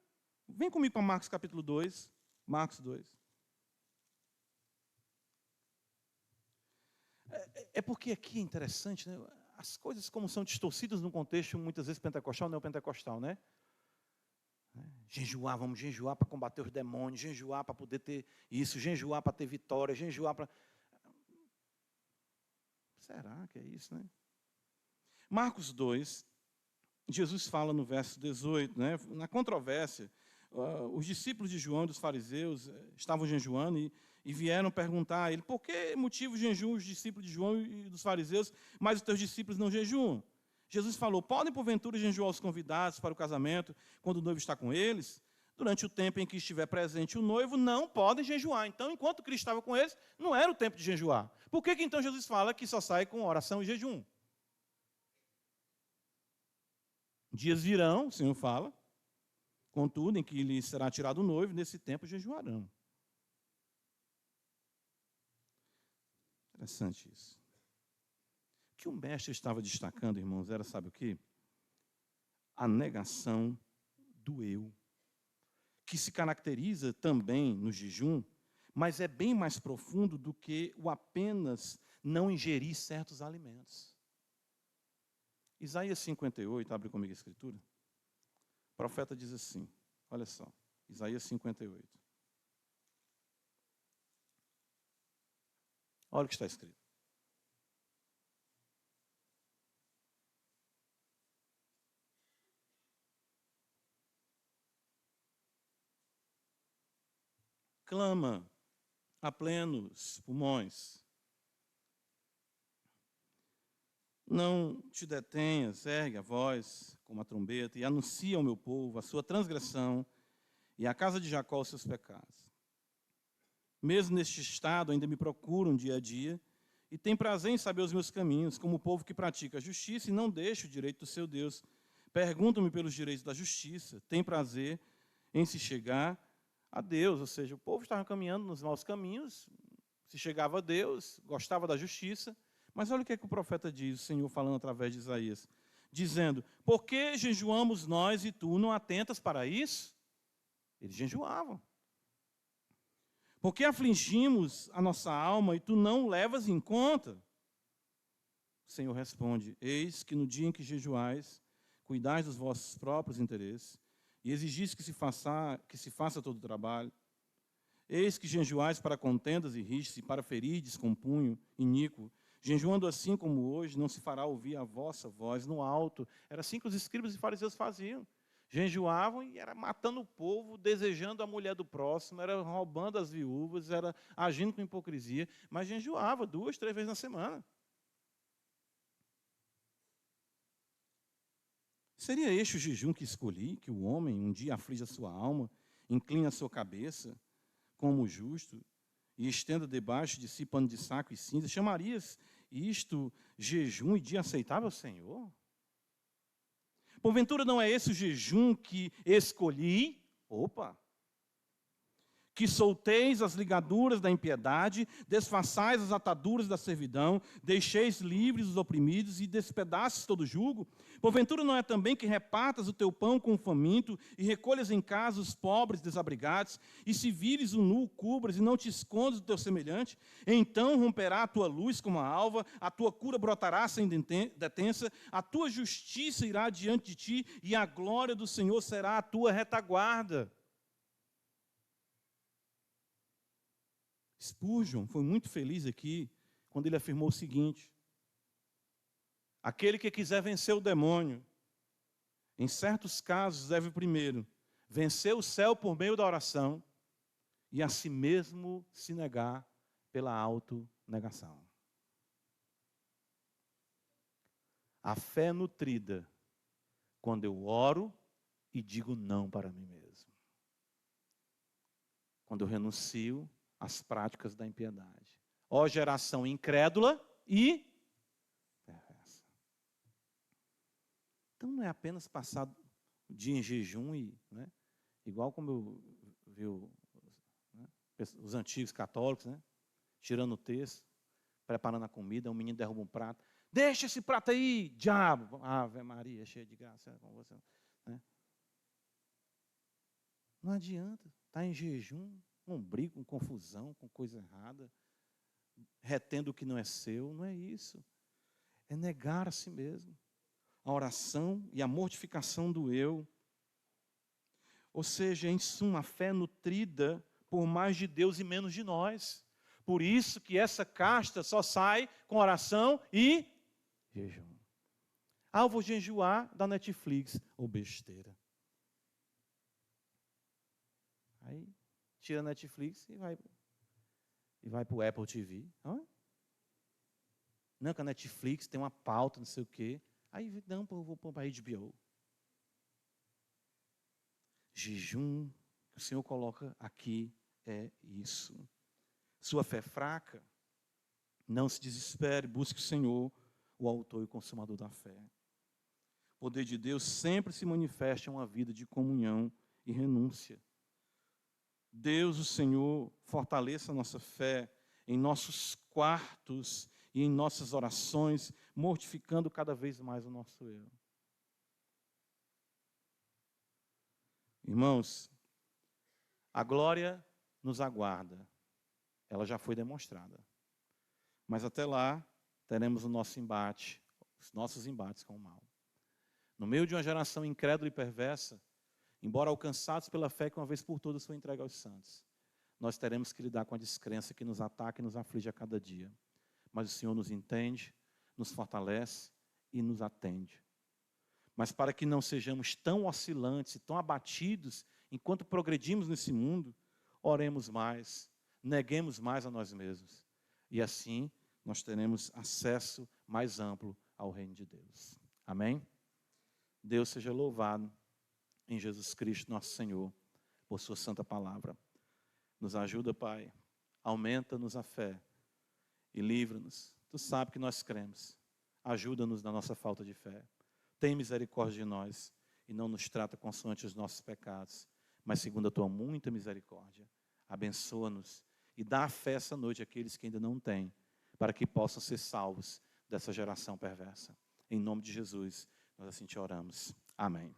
Vem comigo para Marcos capítulo 2. Marcos 2. É porque aqui é interessante, né? As coisas como são distorcidas no contexto, muitas vezes pentecostal, neopentecostal, né? Jejuar, vamos jejuar para combater os demônios, jejuar para poder ter isso, jejuar para ter vitória, jejuar para... Será que é isso, né? Marcos 2, Jesus fala no verso 18, né? Na controvérsia, os discípulos de João e dos fariseus estavam jejuando e vieram perguntar a ele, por que motivo jejuam os discípulos de João e dos fariseus, mas os teus discípulos não jejuam? Jesus falou, podem porventura jejuar os convidados para o casamento, quando o noivo está com eles? Durante o tempo em que estiver presente o noivo, não podem jejuar. Então, enquanto Cristo estava com eles, não era o tempo de jejuar. Por que então Jesus fala que só sai com oração e jejum? Dias virão, o Senhor fala, contudo, em que lhe será tirado o noivo, nesse tempo jejuarão. Interessante isso. O que o mestre estava destacando, irmãos, era, sabe o quê? A negação do eu, que se caracteriza também no jejum, mas é bem mais profundo do que o apenas não ingerir certos alimentos. Isaías 58, abre comigo a escritura. O profeta diz assim, olha só, Isaías 58. Olha o que está escrito. Clama a plenos pulmões. Não te detenhas, ergue a voz como a trombeta e anuncia ao meu povo a sua transgressão e à casa de Jacó os seus pecados. Mesmo neste estado ainda me procuram dia a dia e têm prazer em saber os meus caminhos, como o povo que pratica a justiça e não deixa o direito do seu Deus. Perguntam-me pelos direitos da justiça, têm prazer em se chegar a Deus, ou seja, o povo estava caminhando nos maus caminhos, se chegava a Deus, gostava da justiça, mas olha o que é que o profeta diz, o Senhor falando através de Isaías, dizendo, por que jejuamos nós e tu não atentas para isso? Eles jejuavam. Por que afligimos a nossa alma e tu não levas em conta? O Senhor responde, eis que no dia em que jejuais, cuidais dos vossos próprios interesses, e exigis que se faça todo o trabalho. Eis que jejuais para contendas e rixas, e para ferides com punho iníquo. Jejuando assim como hoje, não se fará ouvir a vossa voz no alto. Era assim que os escribas e fariseus faziam. Jejuavam e era matando o povo, desejando a mulher do próximo, era roubando as viúvas, era agindo com hipocrisia, mas jejuava 2, 3 vezes na semana. Seria este o jejum que escolhi, que o homem um dia aflige a sua alma, inclina a sua cabeça, como justo, e estenda debaixo de si pano de saco e cinza? Chamarias isto jejum e dia aceitável ao Senhor? Porventura não é esse o jejum que escolhi? Opa! Que solteis as ligaduras da impiedade, desfaçais as ataduras da servidão, deixeis livres os oprimidos e despedaçes todo jugo? Porventura não é também que repartas o teu pão com o faminto e recolhas em casa os pobres desabrigados, e se vires o nu, cubras e não te escondes do teu semelhante? Então romperá a tua luz como a alva, a tua cura brotará sem detença, a tua justiça irá diante de ti e a glória do Senhor será a tua retaguarda. Spurgeon foi muito feliz aqui quando ele afirmou o seguinte: aquele que quiser vencer o demônio, em certos casos deve primeiro vencer o céu por meio da oração e a si mesmo se negar pela autonegação. A fé é nutrida quando eu oro e digo não para mim mesmo. Quando eu renuncio as práticas da impiedade. Ó geração incrédula e perversa. Então não é apenas passar o dia em jejum e, né, igual como eu vi os antigos católicos, né, tirando o texto, preparando a comida, um menino derruba um prato. Deixa esse prato aí, diabo. Ave Maria, cheia de graça com você. Né? Não adianta. Está em jejum, com briga, com confusão, com coisa errada, retendo o que não é seu. Não é isso. É negar a si mesmo. A oração e a mortificação do eu. Ou seja, em suma, a fé nutrida por mais de Deus e menos de nós. Por isso que essa casta só sai com oração e jejum. Ah, eu vou jejuar da Netflix. Ou besteira. Aí tira a Netflix e vai para o Apple TV. Não, que a Netflix tem uma pauta, não sei o quê. Aí, não, eu vou para a HBO. Jejum que o Senhor coloca aqui é isso. Sua fé fraca, não se desespere, busque o Senhor, o autor e consumador da fé. O poder de Deus sempre se manifesta em uma vida de comunhão e renúncia. Deus, o Senhor, fortaleça a nossa fé em nossos quartos e em nossas orações, mortificando cada vez mais o nosso eu. Irmãos, a glória nos aguarda. Ela já foi demonstrada. Mas até lá, teremos o nosso embate, os nossos embates com o mal. No meio de uma geração incrédula e perversa, embora alcançados pela fé que uma vez por todas foi entregue aos santos, nós teremos que lidar com a descrença que nos ataca e nos aflige a cada dia. Mas o Senhor nos entende, nos fortalece e nos atende. Mas para que não sejamos tão oscilantes e tão abatidos enquanto progredimos nesse mundo, oremos mais, neguemos mais a nós mesmos. E assim nós teremos acesso mais amplo ao reino de Deus. Amém? Deus seja louvado em Jesus Cristo, nosso Senhor, por sua santa palavra. Nos ajuda, Pai, aumenta-nos a fé e livra-nos. Tu sabes que nós cremos. Ajuda-nos na nossa falta de fé. Tem misericórdia de nós e não nos trata consoante os nossos pecados, mas segundo a tua muita misericórdia. Abençoa-nos e dá a fé essa noite àqueles que ainda não têm, para que possam ser salvos dessa geração perversa. Em nome de Jesus, nós assim te oramos. Amém.